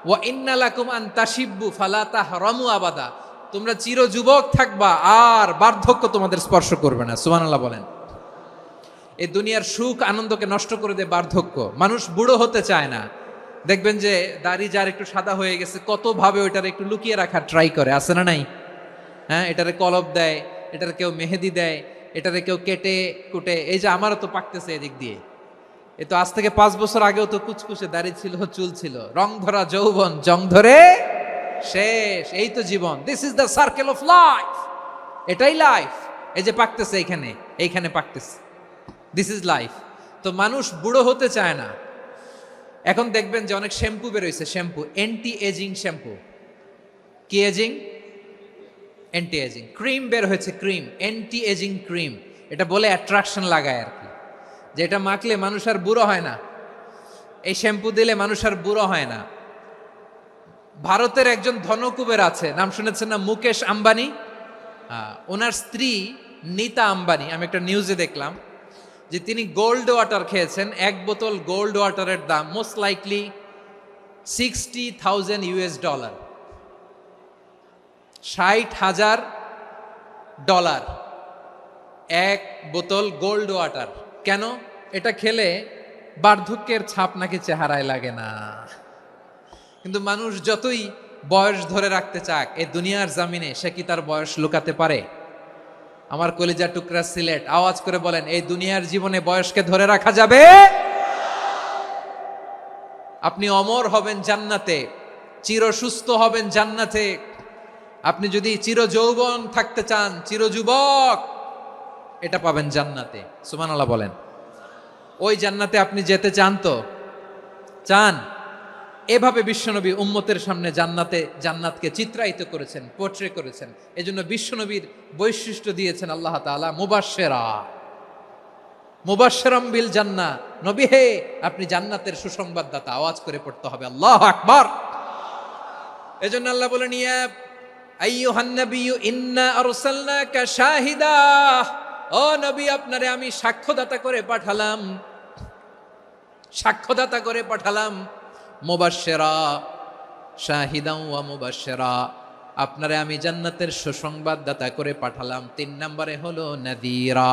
ওয়া ইন্না লাকুম আন তাশিব্বু ফালা তাহরামু আবাদা। তোমরা চির যুবক থাকবা, আর বার্ধক্য তোমাদের স্পর্শ করবে না। সুবহানাল্লাহ বলেন। এই দুনিয়ার সুখ আনন্দকে নষ্ট করে দেয় বার্ধক্য। মানুষ বুড়ো হতে চায় না। দেখবেন যে দাড়ি যার একটু সাদা হয়ে গেছে, কত ভাবে ওইটার একটু লুকিয়ে রাখার ট্রাই করে, আছে না নাই? হ্যাঁ, এটারে কলব দেয়, এটারে কেউ মেহেদি দেয়, এটারে কেউ কেটে কুটে। এই যে আমারও তো পাকতেছে এদিক দিয়ে, এ তো আজ থেকে 5 বছর আগেও তো কুচকুচে দাড়ি ছিল, চুল ছিল, রং ধরা যৌবন, জং ধরে শেষ। এই তো জীবন। This is the circle of life. এটাই লাইফ। এই যে পাকতেছে এইখানে, এইখানে পাকতেছে, দিস ইজ লাইফ। তো মানুষ বুড়ো হতে চায় না। এখন দেখবেন যে অনেক শ্যাম্পু বেরোইছে, শ্যাম্পু, অ্যান্টি এজিং শ্যাম্পু। কি এজিং? Anti aging. ক্রিম বের হয়েছে, ক্রিম, অ্যান্টি এজিং ক্রিম। এটা বলে অ্যাট্রাকশন লাগায় আর কি, যে এটা মাখলে মানুষ আর বুড়ো হয় না, এই শ্যাম্পু দিলে মানুষ আর বুড়ো হয় না। ভারতের একজন ধনকুবের আছে, নাম শুনেছেন না? মুকেশ আম্বানি। ওনার স্ত্রী নীতা আম্বানি, আমি একটা নিউজে দেখলাম যে তিনি গোল্ড ওয়াটার খেয়েছেন। 1 বোতল গোল্ড ওয়াটারের দাম মোস্ট লাইকলি $60,000 $60,000 1 বোতল গোল্ড ওয়াটার। কেন? এটা খেলে বার্ধক্যের ছাপ নাকি চেহারায় লাগে না। কিন্তু মানুষ যতই বয়স ধরে রাখতে চাক এই দুনিয়ার জামিনে, সে কি তার বয়স লুকাতে পারে? আমার কলিজার টুকরা সিলেট, আওয়াজ করে বলেন, এই দুনিয়ার জীবনে বয়সকে ধরে রাখা যাবে? আপনি অমর হবেন জান্নাতে, চির সুস্থ হবেন জান্নাতে। আপনি যদি চির যৌবন থাকতে চান, চির যুবক, এটা পাবেন জান্নাতে। সুবহানাল্লাহ বলেন। ওই জান্নাতে আপনি যেতে চান তো? চান? এভাবে বিশ্বনবী উম্মতের সামনে জান্নাতকে চিত্রায়িত করেছেন, পোর্ট্রে করেছেন। এজন্য বিশ্বনবীর বৈশিষ্ট্য দিয়েছেন আল্লাহ তাআলা মুবাশশিরাম বিল জান্নাহ। নবী হে, আপনি জান্নাতের সুসংবাদদাতা। আওয়াজ করে পড়তে হবে আল্লাহু আকবার। এজন্য আল্লাহ বলেন, ইয়া আইয়ুহান নাবিয়্যু ইন্না আরসালনাকা শাহিদা। ও নবী, আপনারে আমি সাক্ষ্যদাতা করে পাঠালাম। মুবাশশিরা, শাহিদান ওয়া মুবাশশিরা, আপনারে আমি জান্নাতের সুসংবাদদাতা করে পাঠালাম। 3 নম্বরে হলো নাযীরা,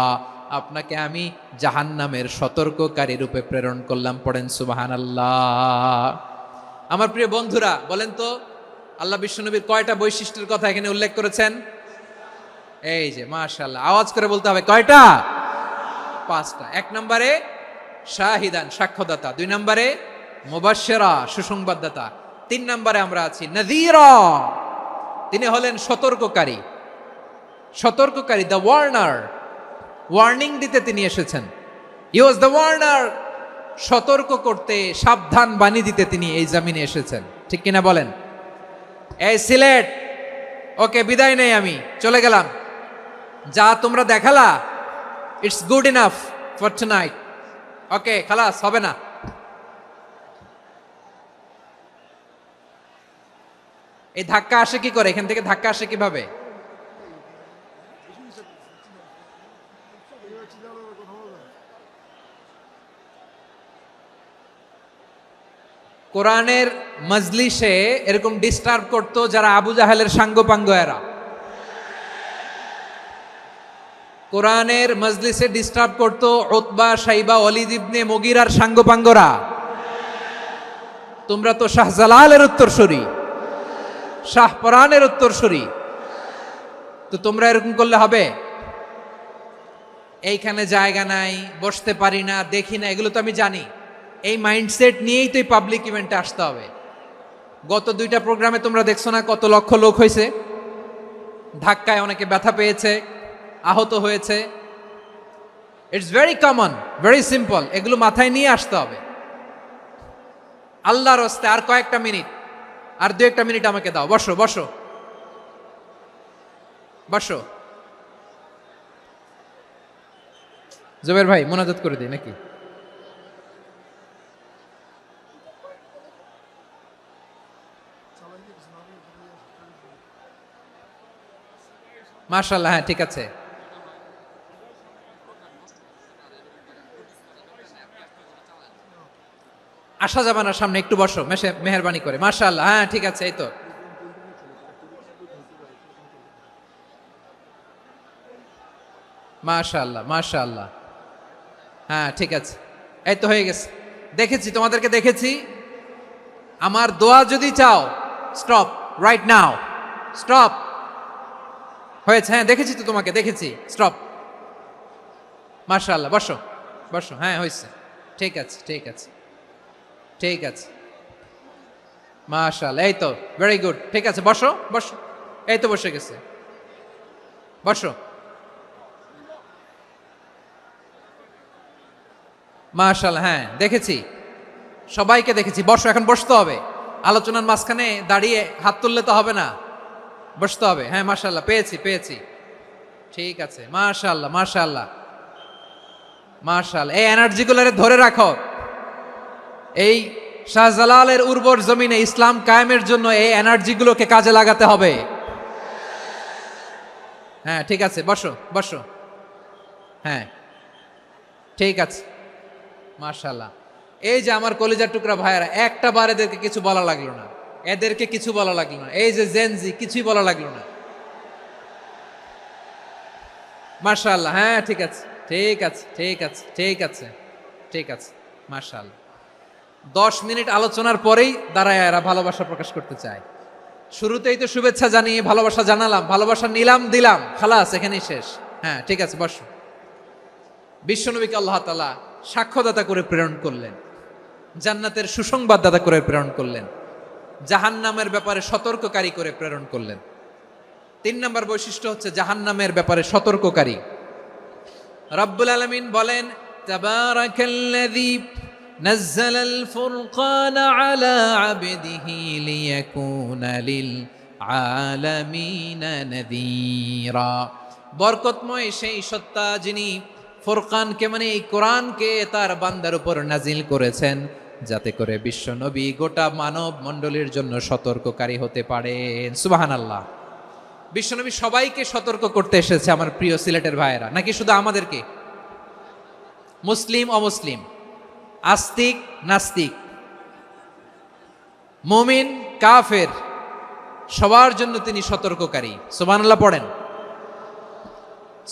আপনাকে আমি জাহান্নামের সতর্ককারী রূপে প্রেরণ করলাম। পড়েন সুবহানাল্লাহ। আমার প্রিয় বন্ধুরা, বলেন তো আল্লাহ বিশ্বনবীর কয়টা বৈশিষ্ট্যের কথা এখানে উল্লেখ করেছেন? এই যে মাশাআল্লাহ, আওয়াজ করে বলতে হবে, কয়টা? 5টা। 1 নম্বরে শাহিদান, সাক্ষ্যদাতা। 2 নম্বরে মুবাশশিরা, সুসংবাদদাতা। 3 নম্বরে আমরা আছি নাযীরা, তিনি হলেন সতর্ককারী। দ্য ওয়ার্নার, ওয়ার্নিং দিতে তিনি এসেছেন। হি ওয়াজ দ্য ওয়ার্নার, সতর্ক করতে, সাবধান বাণী দিতে তিনি এই জমিনে এসেছেন। ঠিক কিনা বলেন? এই সিলেট, ওকে, বিদায় নেই, আমি চলে গেলাম। যা তোমরা দেখালা, it's good enough for tonight. Okay, খালাস, হবে না। এই ধাক্কা আসে কি করে? এখান থেকে ধাক্কা আসে কিভাবে? কোরআনের মজলিসে এরকম ডিস্টার্ব করতো যারা আবু জাহেলের সাঙ্গপাঙ্গ এরা। কোরআনের মজলিসে ডিস্টার্ব করতো উতবা, শাইবা, ওয়ালিদ ইবনে মুগীরার সাঙ্গপাঙ্গরা। তোমরা তো শাহজালালের উত্তরসূরি, শাহপরানের উত্তরসূরি, তো তোমরা এরকম করলে হবে? এইখানে জায়গা নাই, বসতে পারি না, দেখি না, এগুলো তো আমি জানি। এই মাইন্ডসেট নিয়েই তো এই পাবলিক ইভেন্টে আসতে হবে। গত 2টা প্রোগ্রামে তোমরা দেখছো না কত লক্ষ লোক হয়েছে? ধাক্কায় অনেকে ব্যথা পেয়েছে, আহত হয়েছে। It's very common, very simple. এগুলো মাথায় নিয়ে আসতে হবে। আল্লাহর হস্তে আর কয়েকটা মিনিট, আর 2-1টা মিনিট আমাকে দাও। বসো বসো বসো। জুবের ভাই, মোনাজাত করে দিই নাকি? মাশাআল্লাহ, হ্যাঁ ঠিক আছে। আসা যাবে না সামনে, একটু বসো মেহেরবানি করে। মাশাআল্লাহ, হ্যাঁ ঠিক আছে। এই তো মাশাআল্লাহ, মাশাআল্লাহ, হ্যাঁ ঠিক আছে। এই তো হয়ে গেছে। দেখেছি, তোমাদেরকে দেখেছি। আমার দোয়া যদি চাও, স্টপ রাইট নাও, স্টপ। হয়েছে? হ্যাঁ দেখেছি তো, তোমাকে দেখেছি। স্টপ। মাশাআল্লাহ, বসো বসো। হ্যাঁ হয়েছে, ঠিক আছে ঠিক আছে ঠিক আছে। মাশাআল্লাহ, এই তো ভেরি গুড। ঠিক আছে, বসো বসো। এই তো বসে গেছে, বসো। মাশাআল্লাহ, হ্যাঁ দেখেছি, সবাইকে দেখেছি। বসো, এখন বসতে হবে। আলোচনার মাঝখানে দাঁড়িয়ে হাত তুললে তো হবে না, বসতে হবে। হ্যাঁ মাশাআল্লাহ, পেয়েছি। ঠিক আছে, মাশাআল্লাহ মাশাআল্লাহ মাশাআল্লাহ। এই এনার্জিগুলোরে ধরে রাখো। এই শাহজালালের উর্বর জমিনে ইসলাম কায়েমের জন্য এই এনার্জিগুলোকে কাজে লাগাতে হবে। হ্যাঁ ঠিক আছে, বসো বসো। হ্যাঁ ঠিক আছে, মাশাআল্লাহ। এই যে আমার কলিজার টুকরা ভাইয়েরা, একটা বার এদেরকে কিছু বলা লাগলো না, এদেরকে কিছু বলা লাগলো না। এই যে জেনজি, কিছুই বলা লাগলো না। মাশাআল্লাহ, হ্যাঁ ঠিক আছে ঠিক আছে ঠিক আছে ঠিক আছে ঠিক আছে। মাশাআল্লাহ। 10 মিনিট আলোচনার পরেই দাঁড়ায় এরা ভালোবাসা প্রকাশ করতে চায়। শুরুতেই তো শুভেচ্ছা জানিয়ে ভালোবাসা জানালাম, ভালোবাসা নিলাম, দিলাম, খালাস, এখানেই শেষ। হ্যাঁ ঠিক আছে, বসো। বিশ্বনবীকে আল্লাহ তাআলা সাক্ষ্যদাতা করে প্রেরণ করলেন, জান্নাতের সুসংবাদদাতা করে প্রেরণ করলেন, জাহান্নামের ব্যাপারে সতর্ককারী করে প্রেরণ করলেন। 3 নম্বর বৈশিষ্ট্য হচ্ছে জাহান্নামের ব্যাপারে সতর্ককারী। রব্বুল আলামিন বলেন, তাবারাকাল্লাযী নাজ্জালাল ফুরকানা আলা আবদিহি লিয়াকুনা লিল আলামিনা নাযীরা। বরকতময় সেই সত্তা যিনি ফুরকানকে মানে এই কোরআনকে তার বান্দার উপর নাজিল করেছেন, যাতে করে বিশ্ব নবী গোটা মানব মণ্ডলীর জন্য সতর্ককারী হতে পারেন। সুবহানাল্লাহ। বিশ্বনবী সবাইকে সতর্ক করতে এসেছে, আমার প্রিয় সিলেটের ভাইয়েরা, নাকি শুধু আমাদেরকে? মুসলিম অমুসলিম, আস্তিক নাস্তিক, মুমিন কাফের, সবার জন্য তিনি সতর্ককারী। সুবহানাল্লাহ পড়েন।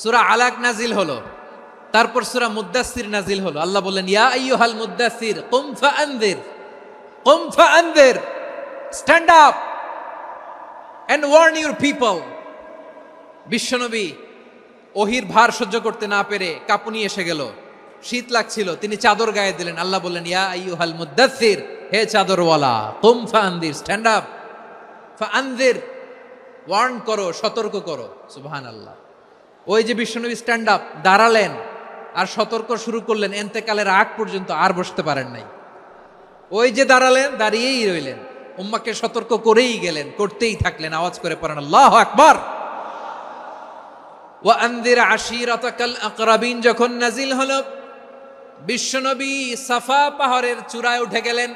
সূরা আলাক নাজিল হলো, তারপর সূরা মুদ্দাসসির নাজিল হলো। আল্লাহ বললেন, ইয়া আইয়ুহাল মুদ্দাসসির কুম ফাআনযির, কুম ফাআনযির, stand up and warn your people. বিশ্বনবী ওহির ভার সহ্য করতে না পেরে কাঁপুনি এসে গেল, শীত লাগছিল, তিনি চাদর গায়ে দিলেন। আল্লাহ বললেন, ইয়া আইয়ুহাল মুদ্দাসসির, হে চাদরওয়ালা, কুম ফাআনযির, স্ট্যান্ড আপ, ফাআনযির, ওয়ার্ন করো, সতর্ক করো। সুবহানাল্লাহ। ওই যে বিশ্বনবী স্ট্যান্ড আপ, দাঁড়ালেন আর সতর্ক শুরু করলেন, এন্তেকালের আগ পর্যন্ত আর বসতে পারেন নাই। ওই যে দাঁড়ালেন, দাঁড়িয়েই রইলেন, উম্মাকে সতর্ক করেই গেলেন, করতেই থাকলেন। আওয়াজ করে পড়েন আল্লাহু আকবার। ওয়া আনযির আশীরাতাকাল আকরাবিন যখন নাজিল হলো, বিশ্বনবী সাফা পাহাড়ের চূড়ায় উঠে গেলেন,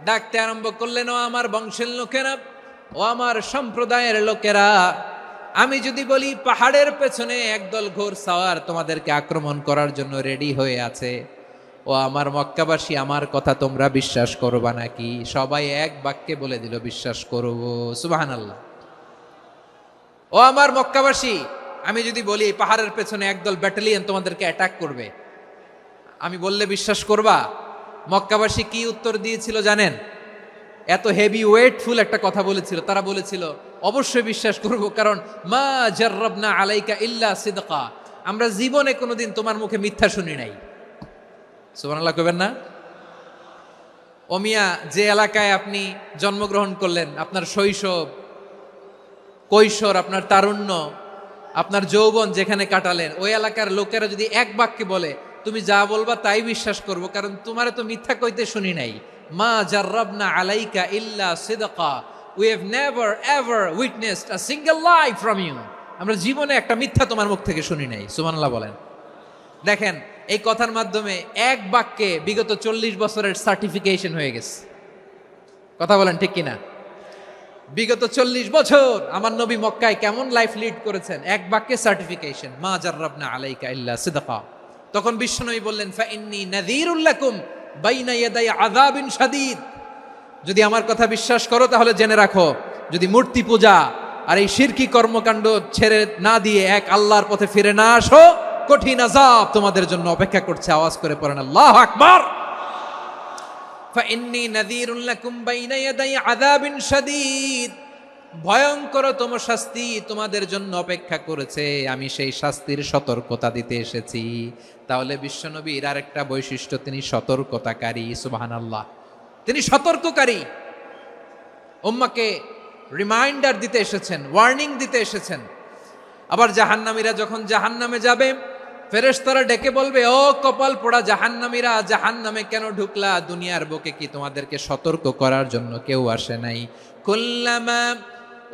ডাকতে আরম্ভ করলেন, ও আমার বংশের লোকেরা, ও আমার সম্প্রদায়ের লোকেরা, আমি যদি বলি পাহাড়ের পেছনে একদল ঘোড়সাওয়ার তোমাদেরকে আক্রমণ করার জন্য রেডি হয়ে আছে, ও আমার মক্কাবাসী, আমার কথা তোমরা বিশ্বাস করবা নাকি? সবাই এক বাক্যে বলে দিল, বিশ্বাস করব। সুবহানাল্লাহ। ও আমার মক্কাবাসী, আমি যদি বলি পাহাড়ের পেছনে একদল ব্যাটালিয়ন তোমাদেরকে অ্যাটাক করবে, আমি বললে বিশ্বাস করবা? মক্কাবাসী কি উত্তর দিয়েছিল জানেন? এত হেভি ওয়েটফুল একটা কথা বলেছিল। তারা বলেছিল, অবশ্যই বিশ্বাস করব, কারণ মা জাররাবনা আলাইকা ইল্লা সিদকা, আমরা জীবনে কোনোদিন তোমার মুখে মিথ্যা শুনি নাই। সুবহানাল্লাহ কইবেন না? ও মিয়া, যে এলাকায় আপনি জন্মগ্রহণ করলেন, আপনার শৈশব, কৈশোর, আপনার তারুণ্য, আপনার যৌবন যেখানে কাটালেন, ওই এলাকার লোকেরা যদি এক বাক্যে বলে তুমি যা বলবা তাই বিশ্বাস করব, কারণ তোমারে তো মিথ্যা কইতে শুনি নাই। মা জাররাবনা আলাইকা ইল্লা সিদকা, we have never ever witnessed a single lie from you, আমরা জীবনে একটা মিথ্যা তোমার মুখ থেকে শুনি নাই। সুবহানাল্লাহ বলেন। দেখেন, এই কথার মাধ্যমে এক বাক্যে বিগত 40 বছরের সার্টিফিকেশন হয়ে গেছে। কথা বলেন ঠিক কিনা? বিগত 40 বছর আমার নবী মক্কায় কেমন লাইফ লিড করেছেন, এক বাক্যে সার্টিফিকেশন, মা জাররাবনা আলাইকা ইল্লা সিদকা। তখন বিশ্বনবী বললেন, ফাইন্নী নাযীরুল লাকুম বাইনা ইয়াদাই আযাবিন শাদীদ, যদি আমার কথা বিশ্বাস করো তাহলে জেনে রাখো, যদি মূর্তি পূজা আর এই শিরকি কর্মকাণ্ড ছেড়ে না দিয়ে এক আল্লাহর পথে ফিরে না আসো, কঠিন আযাব তোমাদের জন্য অপেক্ষা করছে। আওয়াজ করে পড়েন আল্লাহু আকবার। ফাইন্নী নাযীরুল লাকুম বাইনা ইয়াদাই আযাবিন শাদীদ, ভয়ঙ্করতম শাস্তি তোমাদের জন্য অপেক্ষা করেছে, আমি সেই শাস্তির সতর্কতা দিতে এসেছি। তাহলে বিশ্বনবীর আরেকটা বৈশিষ্ট্য, তিনি সতর্কতাকারী। সুবহানাল্লাহ। তিনি সতর্ককারী, উম্মাকে রিমাইন্ডার দিতে এসেছেন, ওয়ার্নিং দিতে এসেছেন। আবার জাহান্নামীরা যখন জাহান্নামে যাবে, ফেরেশতারা ডেকে বলবে, ও কপাল পোড়া জাহান্নামীরা, জাহান্নামে কেন ঢুকলা? দুনিয়ার বুকে কি তোমাদেরকে সতর্ক করার জন্য কেউ আসে নাই? কুল্লামা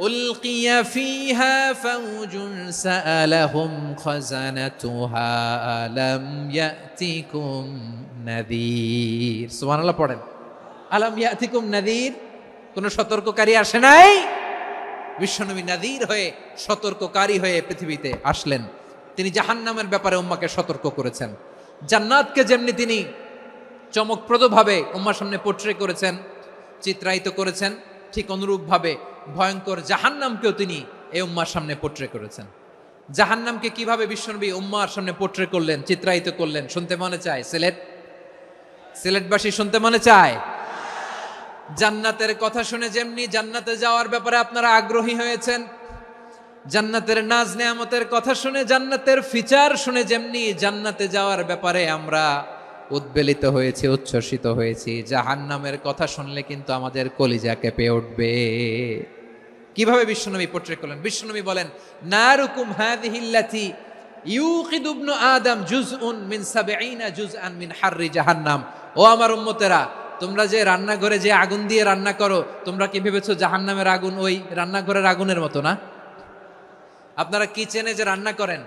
উলকিয়া ফিহা ফাউজুন সাআলাহুম খাযানাতুহা আলাম ইয়াতিকুম নাযীর। সুবহানাল্লাহ পড়েন। আলাম ইয়াতিকুম নাযীর, কোন সতর্ককারী আসে নাই? বিশ্বনবী নাযীর হয়ে, সতর্ককারী হয়ে পৃথিবীতে আসলেন। তিনি জাহান্নামের ব্যাপারে উম্মাকে সতর্ক করেছেন। জান্নাতকে যেমনি তিনি চমকপ্রদভাবে উম্মার সামনে পোট্রে করেছেন, চিত্রায়িত করেছেন, ঠিক অনুরূপভাবে ভয়ঙ্কর জাহান্নামকেও তিনি এই উম্মার সামনে পোট্রে করেছেন। জাহান্নামকে কিভাবে বিশ্বনবী উম্মার সামনে পোট্রে করলেন, চিত্রায়িত করলেন, শুনতে মনে চায়? সিলেটবাসী শুনতে মনে চায়? জান্নাতের কথা শুনে যেমনি জান্নাতে যাওয়ার ব্যাপারে আপনারা আগ্রহী হয়েছেন, জান্নাতের নাজ নেয়ামতের কথা শুনে, জান্নাতের ফিচার শুনে যেমনি জান্নাতে যাওয়ার ব্যাপারে আমরা উদ্বেলিত হয়েছি, উচ্ছ্বসিত হয়েছি, জাহান্নামের কথা শুনলে কিন্তু আমাদের কলিজা কেঁপে উঠবে। কিভাবে বিশ্বনবী পোট্রে করলেন? বিশ্বনবী বলেন, নারুকুম হাযিহিল্লাতী ইউকিদু ইবনু আদম জুজউন মিন ৭০ জুজআন মিন হাররি জাহান্নাম। ও আমার উম্মতেরা, তোমরা যে রান্নাঘরে যে আগুন দিয়ে রান্না করো, তোমরা কি ভেবেছো জাহান্নামের আগুন ওই রান্নাঘরের আগুনের মতো না? আপনারা কিচেনে যে রান্না করেন,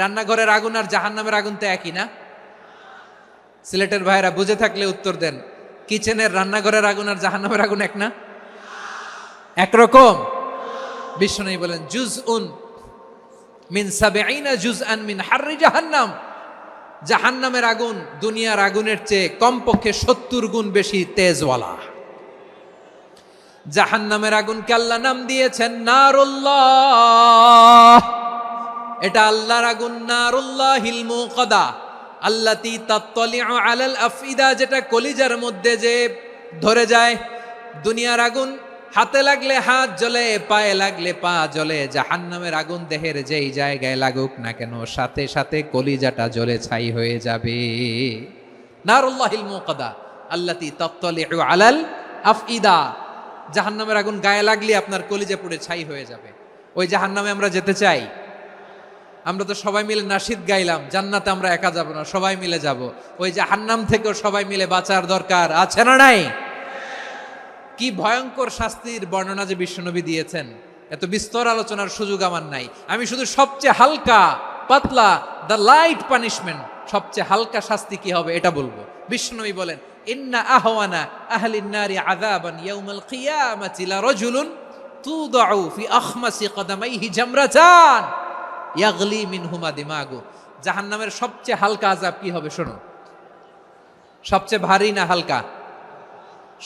রান্নাঘরের আগুন আর জাহান্নামের আগুন তো একই না? সিলেটের ভাইরা বুঝে থাকলে উত্তর দেন, কিচেনের রান্নাঘরের আগুন আর জাহান্নামের আগুন এক না? একরকম? বিশ্বনবী বলেন, জুজউন মিন ৭০ জুজআন মিন হাররি জাহান্নাম। জাহান্নামের আগুন দুনিয়ার আগুনের চেয়ে কমপক্ষে ৭০ গুণ বেশি তেজওয়ালা। জাহান্নামের আগুনকে আল্লাহ নাম দিয়েছেন নারুল্লাহ। এটা আল্লাহর আগুন, নারুল্লাহিল মুকাদা আল্লাতী তাত্তালিউ আলাল আফইদা, যেটা কলিজার মধ্যে যে ধরে যায়। দুনিয়ার আগুন হাতে লাগলে হাত জ্বলে, পায়ে লাগলে পা জ্বলে। জাহান্নামের আগুন দেহের যেই জায়গায় লাগুক না কেন, সাথে সাথে কলিজাটা জ্বলে ছাই হয়ে যাবে। নারুল্লাহিল মুকাদা আল্লাতী তাত্তালিউ আলাল আফইদা। জাহান্নামের আগুন গায়ে লাগলে আপনার কলিজা পুড়ে ছাই হয়ে যাবে। ওই জাহান্নামে আমরা যেতে চাই? আমরা তো সবাই মিলে নাশিদ গাইলাম, জান্নাতে আমরা একা যাব না, সবাই মিলে যাব। ওই জাহান্নাম থেকেও সবাই মিলে বাঁচার দরকার আছে না নাই? কি ভয়ঙ্কর শাস্তির বর্ণনা যে বিশ্বনবী দিয়েছেন, এত বিস্তর আলোচনার সুযোগ আমার নাই। আমি শুধু সবচেয়ে হালকা পাতলা, দ্য লাইট পানিশমেন্ট, সবচেয়ে হালকা শাস্তি কি হবে এটা বলবো। বিশ্বনবী বলেন, ইন্না আহওয়ানা আহলিন নারি আযাবান ইয়াউমাল কিয়ামাতি লারাজুলুন তুদাউ ফি আখমাসি কদামাইহি জামরাতান ইয়াগলি মিনহুমা দিমাগু। জাহান্নামের সবচেয়ে হালকা আযাব কি হবে শোনো। সবচেয়ে ভারী না হালকা?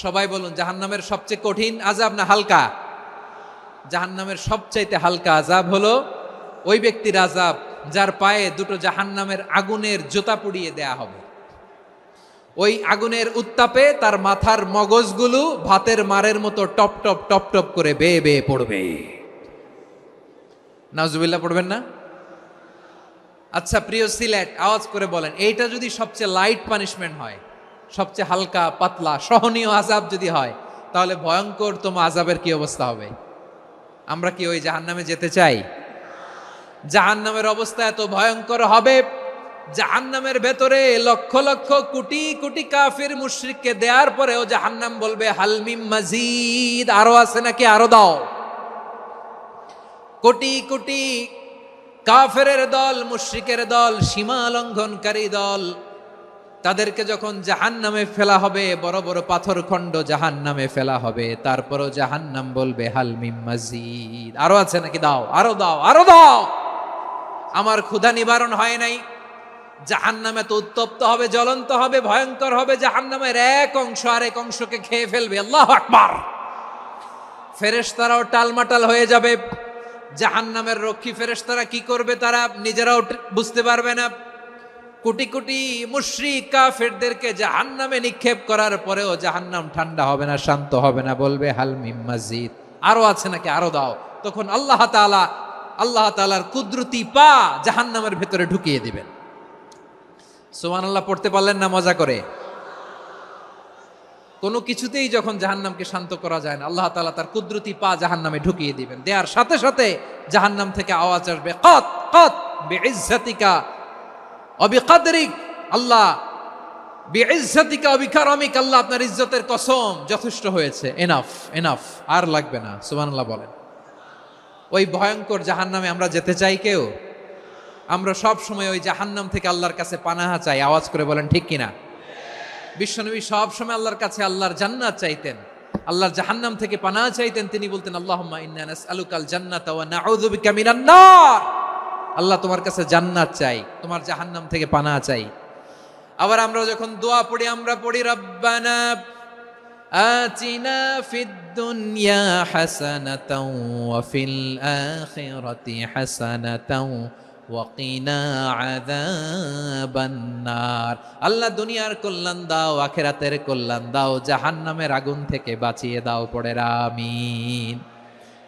সবাই বলুন, জাহান্নামের সবচেয়ে কঠিন আযাব না হালকা? জাহান্নামের সবচাইতে হালকা আযাব হলো ওই ব্যক্তির আযাব যার পায়ে দুটো জাহান্নামের আগুনের জুতা পুড়িয়ে দেয়া হবে। ওই আগুনের উত্তাপে তার মাথার মগজগুলো ভাতের মারের মতো টপ টপ টপ টপ করে বেয়ে বেয়ে পড়বে। নাউজুবিল্লাহ পড়বেন না? আচ্ছা প্রিয় সিলেট, আওয়াজ করে বলেন, এইটা যদি সবচেয়ে লাইট পানিশমেন্ট হয়, সবচেয়ে হালকা পাতলা সহনীয় আযাব যদি হয়, তাহলে ভয়ঙ্করতম আযাবের কি অবস্থা হবে? আমরা কি ওই জাহান্নামে যেতে চাই? জাহান্নামের অবস্থা এত ভয়ঙ্কর হবে, জাহান্নামের ভেতরে লক্ষ লক্ষ কোটি কোটি কাফির মুশরিককে দেওয়ার পরেও জাহান্নাম বলবে হালমিম মাজিদ, আরো আছে নাকি, আরো দাও। কোটি কোটি কাফেরের দল, মুশরিকের দল, সীমা লঙ্ঘনকারী দল, তাদেরকে যখন জাহান্নামে ফেলা হবে, বড় বড় পাথর খণ্ড জাহান্নামে ফেলা হবে, তারপরও জাহান্নাম বলবে হালমিম মাজিদ, আরো আছে নাকি, দাও, আরো দাও, আরো দাও। আমার ক্ষুধা নিবারণ হয় নাই। জাহান্নামে তো উত্তপ্ত হবে, জ্বলন্ত হবে, ভয়ঙ্কর হবে। জাহান্নামের এক অংশ আরেক অংশকে খেয়ে ফেলবে। আল্লাহু আকবার। ফেরেশতারাও টালমাটাল হয়ে যাবে। জাহান্নামের রক্ষী ফেরেশতারা কি করবে তারা নিজেরাও বুঝতে পারবে না। কোটি কোটি মুশরিক কাফেরদেরকে জাহান্নামে নিক্ষেপ করার পরেও জাহান্নাম ঠান্ডা হবে না, শান্ত হবে না, বলবে হাল মিম মাজিদ, আরো আছে নাকি, আরো দাও। তখন আল্লাহ তাআলার কুদরতি পা জাহান্নামের ভেতরে ঢুকিয়ে দিবেন। সুবহানাল্লাহ পড়তে পারলেন না মজা করে? কোনো কিছুতেই যখন জাহান্নামকে শান্ত করা যায় না, আল্লাহ তাআলা তার কুদরতি পা জাহান্নামে ঢুকিয়ে দিবেন। দেওয়ার সাথে সাথে জাহান্নাম থেকে আওয়াজ আসবে, কাত কাত বিইজ্জাতিকা ওয়া বিকদরিক, আল্লাহ বিইজ্জাতিকা ওয়া বিকারামিক, আল্লাহ আপনার ইজ্জতের কসম, যথেষ্ট হয়েছে, এনাফ এনাফ, আর লাগবে না। সুবহানাল্লাহ বলেন। ওই ভয়ঙ্কর জাহান্নামে আমরা যেতে চাই কেউ? আমরা সব সময় ওই জাহান্নাম থেকে আল্লাহর কাছে পানাহা চাই। আওয়াজ করে বলেন ঠিক কিনা? বিশ্বনবী সব সময় আল্লাহর কাছে আল্লাহর জান্নাত চাইতেন, আল্লাহর জাহান্নাম থেকে পানাহা চাইতেন। তিনি বলতেন, আল্লাহুম্মা ইন্না নাসআলুকাল জান্নাতা ওয়া নাউযু বিকা মিনান নার। আল্লাহ তোমার কাছে জান্নাত চাই, তোমার জাহান্নাম থেকে পানাহা চাই। আবার আমরা যখন দোয়া পড়ি, আমরা পড়ি রব্বানা আতিনা ফিদ দুনিয়া হাসানাতাও ওয়া ফিল আখিরাতি হাসানাতাও ওয়া কিনা আযাবান নার। আল্লাহ দুনিয়ার কল্যাণ দাও, আখিরাতের কল্যাণ দাও, জাহান্নামের আগুন থেকে বাঁচিয়ে দাও, পড়ে আমিন।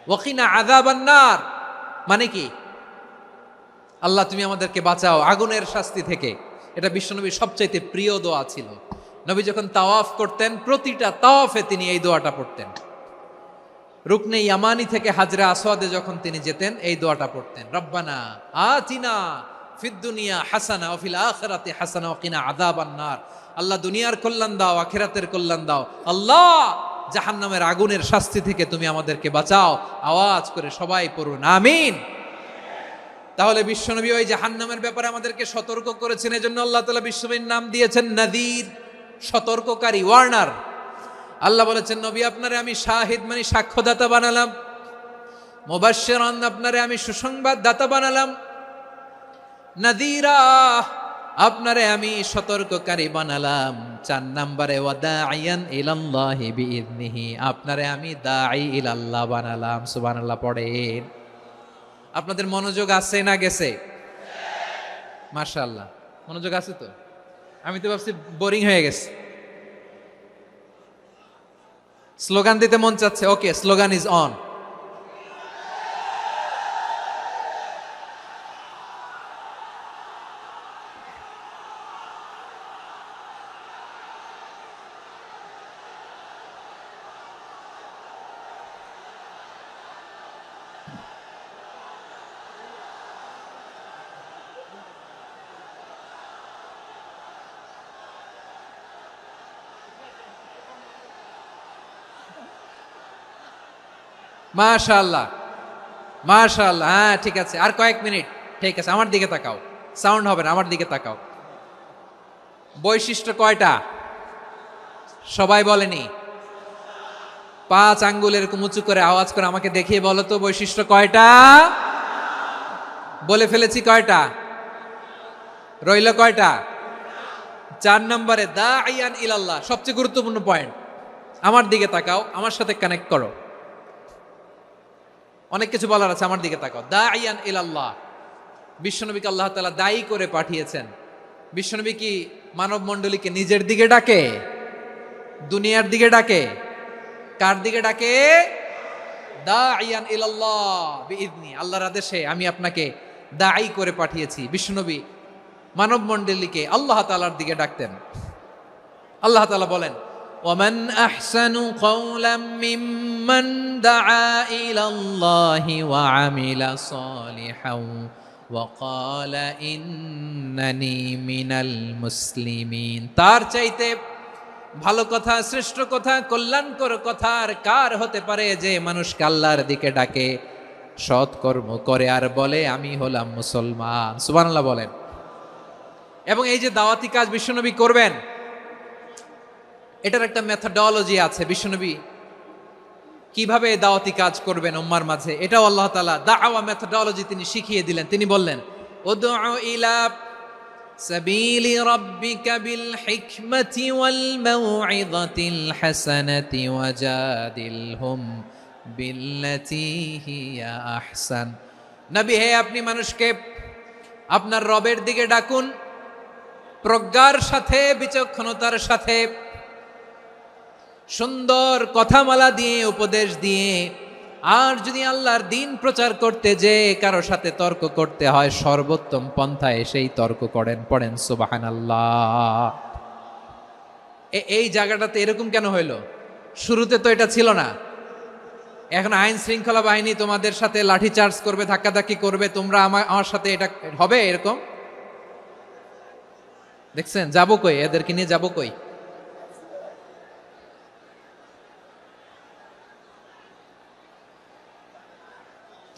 ওয়া কিনা আযাবান নার। মানে কি? আল্লাহ তুমি আমাদেরকে বাঁচাও আগুনের শাস্তি থেকে। এটা বিশ্বনবীর সবচাইতে প্রিয় দোয়া ছিল। নবী যখন তাওয়াফ করতেন, প্রতিটা তাওয়াফে তিনি এই দোয়াটা পড়তেন। রুকনে ইয়ামানি থেকে হাজরা আসওয়াদে যখন তিনি যেতেন, এই দোয়াটা পড়তেন, রব্বানা আতিনা ফিদ দুনিয়া হাসানা ওয়া ফিল আখিরাতি হাসানা ওয়া কিনা আযাবান নার। আল্লাহ দুনিয়ার কল্যাণ দাও, আখিরাতের কল্যাণ দাও। আল্লাহ জাহান্নামের আগুনের শাস্তি থেকে তুমি আমাদেরকে বাঁচাও। আওয়াজ করে সবাই পড়ুন আমিন। তাহলে বিশ্বনবী ওই জাহান্নামের ব্যাপারে আমাদেরকে সতর্ক করেছেন, এজন্য আল্লাহ তাআলা বিশ্বনবীর নাম দিয়েছেন নাযীর, সতর্ককারী, ওয়ার্নার। আল্লাহ বলেছেন নবী আপনারে আমি শাহিদ মানে সাক্ষ্যদাতা বানালাম, মুবাশশিরান আপনারে আমি সুসংবাদ দাতা বানালাম, নাযীরা আপনারে আমি সতর্ককারী বানালাম। 4 নম্বরে ওয়াদাইয়ান ইলাল্লাহি বিইذনিহি, আপনারে আমি দাঈ ইলাল্লাহ বানালাম। সুবহানাল্লাহ পড়েন। আপনাদের মনোযোগ আছে না গেছে? মাশাআল্লাহ মনোযোগ আছে তো। আমি তো ভাবছি বোরিং হয়ে গেছে। স্লোগান দিতে মন চাচ্ছে। ওকে, স্লোগান ইজ অন। মাশাআল্লাহ মাশাআল্লাহ, হ্যাঁ ঠিক আছে, আর কয়েক মিনিট। ঠিক আছে, আমার দিকে তাকাও, সাউন্ড হবে না, আমার দিকে তাকাও। বৈশিষ্ট্য কয়টা সবাই বলেনি? 5 আঙ্গুল এরকম উঁচু করে আওয়াজ করে আমাকে দেখিয়ে বলো তো বৈশিষ্ট্য কয়টা? বলে ফেলেছি কয়টা? রইল কয়টা? 4 নম্বরে দাঈয়ান ইলাল্লাহ, সবচেয়ে গুরুত্বপূর্ণ পয়েন্ট। আমার দিকে তাকাও, আমার সাথে কানেক্ট করো। অনেক কিছু বলার আছে, আমার দিকে তাকাও। দাঈয়ান ইলাল্লাহ, বিশ্বনবীকে আল্লাহ তাআলা দায়ী করে পাঠিয়েছেন। বিশ্বনবী কি মানব মণ্ডলীকে নিজের দিকে ডাকে? দুনিয়ার দিকে ডাকে? কার দিকে ডাকে? দাঈয়ান ইলাল্লাহ বিইذনি, আল্লাহর আদেশে আমি আপনাকে দায়ী করে পাঠিয়েছি। বিশ্বনবী মানব মণ্ডলীকে আল্লাহ তাআলার দিকে ডাকতেন। আল্লাহ তাআলা বলেন, ومن أحسن قولا ممن دعا إلى الله وعمل صالحا وقال إنني من المسلمين। তার চাইতে ভালো কথা, শ্রেষ্ঠ কথা, কল্যাণকর কথা আর কার হতে পারে যে মানুষকে আল্লাহর দিকে ডাকে, সৎকর্ম করে আর বলে আমি হলাম মুসলমান। সুবহানাল্লাহ বলেন। এবং এই যে দাওয়াতি কাজ বিশ্বনবী করবেন, এটার একটা মেথডোলজি আছে। বিশ্বনবী কিভাবে দাওয়াতি কাজ করবেন উম্মার মাঝে, এটাও আল্লাহ তাআলা দাওয়া মেথডোলজি তিনি শিখিয়ে দিলেন। তিনি বললেন, উদউ ইলা সাবিলি রাব্বিকা বিল হিকমাতি ওয়াল মাউইযাতিল হাসানাতি ওয়াজাদিলহুম বিল্লাতী হিয়া আহসান। নবী হে, আপনি মানুষকে আপনার রবের দিকে ডাকুন প্রজ্ঞার সাথে, বিচক্ষণতার সাথে, সুন্দর কথামালা দিয়ে, উপদেশ দিয়ে। আর যদি আল্লাহর দিন প্রচার করতে যে কারো সাথে তর্ক করতে হয়, সর্বোত্তম পন্থায় সেই তর্ক করেন। পড়েন সুবহানাল্লাহ। এই জায়গাটাতে এরকম কেন হইল? শুরুতে তো এটা ছিল না। এখন আইন শৃঙ্খলা বাহিনী তোমাদের সাথে লাঠি চার্জ করবে, ধাক্কাধাক্কি করবে, তোমরা আমার সাথে এটা হবে এরকম? দেখছেন? যাবো কই? এদেরকে নিয়ে যাবো কই?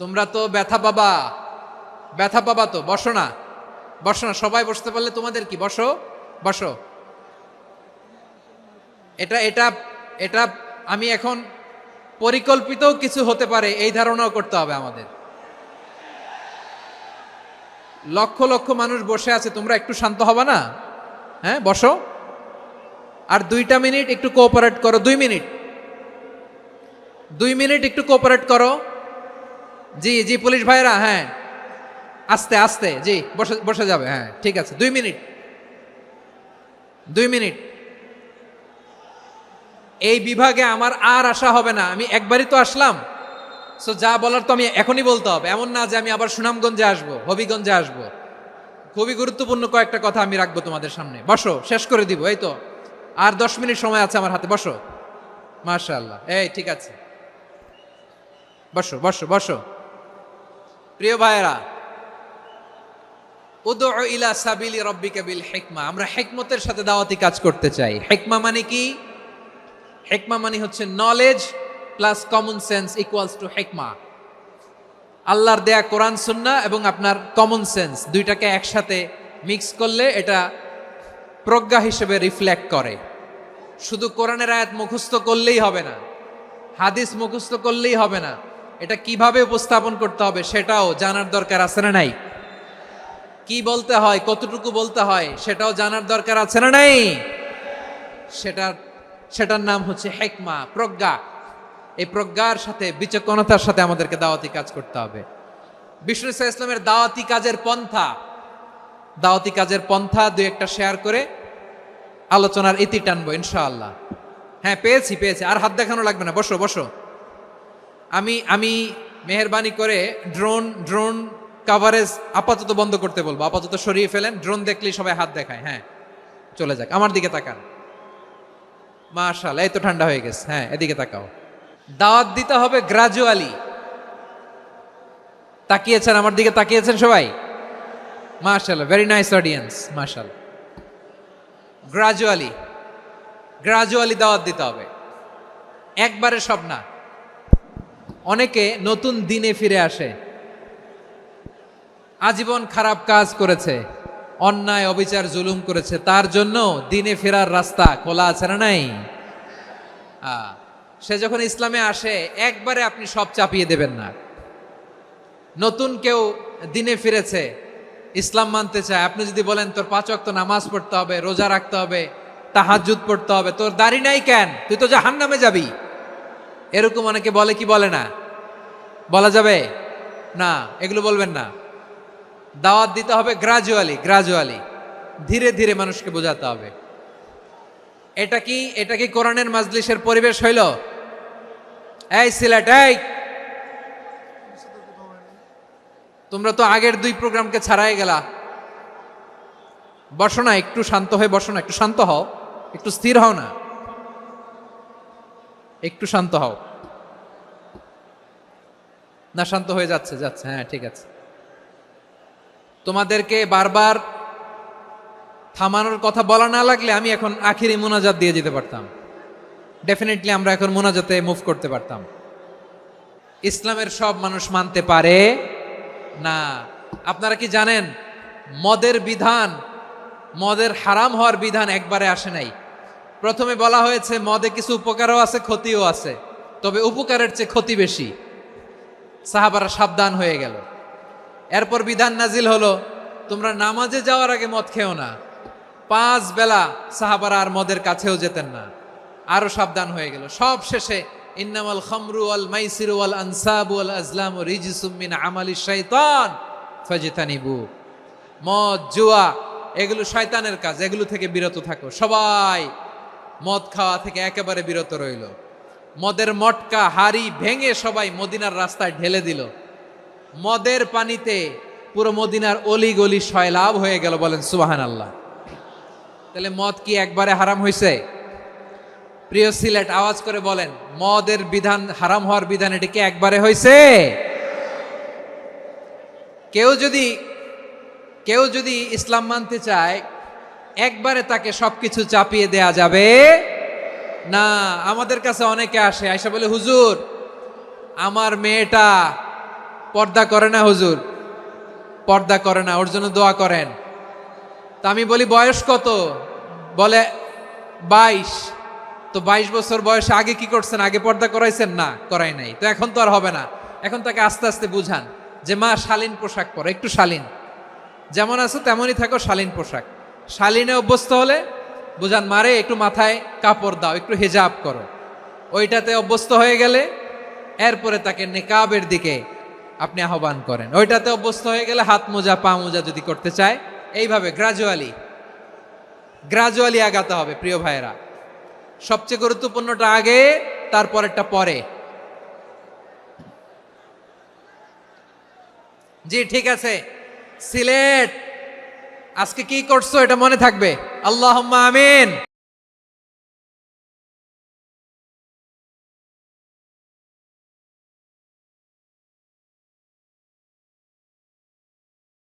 তোমরা তো ব্যথা পাবা, ব্যথা পাবা তো। বসো না, বসো না, সবাই বসতে পারলে তোমাদের কি? বসো বসো। এটা এটা এটা আমি এখন পরিকল্পিতও কিছু হতে পারে এই ধারণাও করতে হবে আমাদের। লক্ষ লক্ষ মানুষ বসে আছে, তোমরা একটু শান্ত হবা না? হ্যাঁ বসো। আর 2টা মিনিট একটু কোঅপারেট করো। 2 মিনিট, 2 মিনিট একটু কোঅপারেট করো। জি জি পুলিশ ভাইরা, হ্যাঁ আস্তে আস্তে, জি বসে বসে যাবে। হ্যাঁ ঠিক আছে, 2 মিনিট, 2 মিনিট। এই বিভাগে আমার আর আসা হবে না, আমি একবারই তো আসলাম। সো যা বলার তো আমি এখনই বলতে হবে, এমন না যে আমি আবার সুনামগঞ্জে আসবো, হবিগঞ্জে আসবো। খুবই গুরুত্বপূর্ণ কয়েকটা কথা আমি রাখবো তোমাদের সামনে। বসো, শেষ করে দিব। এই তো আর 10 মিনিট সময় আছে আমার হাতে। বসো। মাশাআল্লাহ, এই ঠিক আছে, বসো বসো বসো। প্রিয় ভাইয়েরা, উদউ ইলা সাবিলি রাব্বিকা বিল হিকমা, আমরা হিকমতের সাথে দাওয়াতি কাজ করতে চাই। হিকমা মানে কি? হিকমা মানে হচ্ছে knowledge plus common sense equals to হিকমা। আল্লাহর দেয়া কোরআন সুন্নাহ এবং আপনার কমন সেন্স দুইটাকে একসাথে মিক্স করলে এটা প্রজ্ঞা হিসেবে রিফ্লেক্ট করে। শুধু কোরআনের আয়াত মুখস্থ করলেই হবে না, হাদিস মুখস্থ করলেই হবে না, এটা কিভাবে উপস্থাপন করতে হবে সেটাও জানার দরকার আছে না নাই? কি বলতে হয়, কতটুকু বলতে হয় সেটাও জানার দরকার আছে না নাই? সেটার নাম হচ্ছে হিকমা, প্রজ্ঞা। এই প্রজ্ঞার সাথে বিচক্ষণতার সাথে আমাদেরকে দাওয়াতি কাজ করতে হবে। বিষ্ণু ইসলামের দাওয়াতি কাজের পন্থা দুই একটা শেয়ার করে আলোচনার ইতি টানবো ইনশাআল্লাহ। হ্যাঁ, পেয়েছি। আর হাত দেখানো লাগবে না, বসো বসো। আমি মেহেরবানি করে ড্রোন কাভারেজ আপাতত বন্ধ করতে বলবো, আপাতত সরিয়ে ফেলেন। ড্রোন দেখলেই সবাই হাত দেখায়। হ্যাঁ, চলে যাক, আমার দিকে তাকান। মাশাআল্লাহ, এই তো ঠান্ডা হয়ে গেছে। হ্যাঁ, এদিকে তাকাও। দাওয়াত দিতে হবে গ্রাজুয়ালি। তাকিয়েছেন আমার দিকে, তাকিয়েছেন সবাই? মাশাআল্লাহ, ভেরি নাইস অডিয়েন্স, মাশাআল্লাহ। গ্রাজুয়ালি দাওয়াত দিতে হবে, একবারে সব না। অনেকে নতুন দিনে ফিরে আসে, আজীবন খারাপ কাজ করেছে, অন্যায় অবিচার জুলুম করেছে, তার জন্য দিনে ফেরার রাস্তা খোলা আছে না নাই? সে যখন ইসলামে আসে একবারে আপনি সব চাপিয়ে দেবেন না। নতুন কেউ দিনে ফিরেছে, ইসলাম মানতে চায়, আপনি যদি বলেন তোর 5 ওয়াক্ত নামাজ পড়তে হবে, রোজা রাখতে হবে, তাহাজ্জুদ পড়তে হবে, তোর দাড়ি নাই কেন, তুই তো জাহান্নামে যাবি, এরকম অনেকে বলে কি বলে না? বলা যাবে না, এগুলো বলবেন না। দাওয়াত দিতে হবে গ্রাজুয়ালি, ধীরে ধীরে মানুষকে বোঝাতে হবে। এটা কি কোরআনের মাজলিসের পরিবেশ হইল? এই সিলেট, এই তোমরা তো আগের 2 প্রোগ্রামকে ছাড়াই গেলা। বসো না, একটু শান্ত হয়ে বসো না, একটু শান্ত হও, একটু স্থির হও না, একটু শান্ত হও না। শান্ত হয়ে যাচ্ছে। হ্যাঁ, ঠিক আছে। তোমাদেরকে বারবার থামানোর কথা বলা না লাগলে আমি এখন আখিরি মুনাজাত দিয়ে যেতে পারতাম। ডেফিনেটলি আমরা এখন মুনাজাতে মুভ করতে পারতাম। ইসলামের সব মানুষ মানতে পারে না। আপনারা কি জানেন মদের হারাম হওয়ার বিধান একবারে আসে নাই। প্রথমে বলা হয়েছে মদে কিছু উপকারও আছে, ক্ষতিও আছে, তবে উপকারের চেয়ে ক্ষতি বেশি। সাহাবারা সাবধান হয়ে গেল। এরপর বিধান নাজিল হলো, তোমরা নামাজে যাওয়ার আগে মদ খেও না। 5 বেলা সাহাবারা আর মদের কাছেও যেতেন না, আরো সাবধান হয়ে গেল। সব শেষে ইন্নামাল খামরু ওয়াল মাইসিরু ওয়াল আনসাবু ওয়াল আজলামু রিজসুম মিন আমালিশ শাইতান ফাজতানিবু। মদ, জুয়া এগুলো শয়তানের কাজ, এগুলো থেকে বিরত থাকো। সবাই মদ খাওয়া থেকে একেবারে বিরত রইল। মদের মটকা হাড়ি ভেঙে সবাই মদিনার রাস্তায় ঢেলে দিল। মদের পানিতে পুরো মদিনার অলি গলি সয়লাভ হয়ে গেল। বলেন সুবহানাল্লাহ। তাহলে মদ কি একবারে হারাম হয়েছে? প্রিয় সিলেট, আওয়াজ করে বলেন, মদের বিধান, হারাম হওয়ার বিধান এটা কি একবারে হয়েছে? কেউ যদি ইসলাম মানতে চায় একবারে তাকে সবকিছু চাপিয়ে দেয়া যাবে না। আমাদের কাছে অনেকে আসে, আয়সা বলে, হুজুর আমার মেয়েটা পর্দা করে না, হুজুর পর্দা করে না, ওর জন্য দোয়া করেন। তা আমি বলি বয়স কত? বলে 22। তো 22 বছর বয়সে আগে কি করছেন? আগে পর্দা করাইছেন? না, করাই নাই। তো এখন তো আর হবে না। এখন তাকে আস্তে আস্তে বুঝান যে মা শালীন পোশাক পরো, একটু শালীন, যেমন আছো তেমনই থাকো, শালীন পোশাক। শালীনে অভ্যস্ত হলে বুঝান, মারে একটু মাথায় কাপড় দাও, একটু হিজাব করো। ওইটাতে অভ্যস্ত হয়ে গেলে এরপরে তাকে নিকাবের দিকে আপনি আহ্বান করেন। ওইটাতে অভ্যস্ত হয়ে গেলে হাত মোজা, পা মোজা যদি করতে চায়, এইভাবে গ্রাজুয়ালি আগাতে হবে। প্রিয় ভাইয়েরা, সবচেয়ে গুরুত্বপূর্ণটা আগে, তারপরেরটা পরে। জি ঠিক আছে, সিলেট আজকে কি করছো এটা মনে থাকবে। আল্লাহুম্মা আমিন।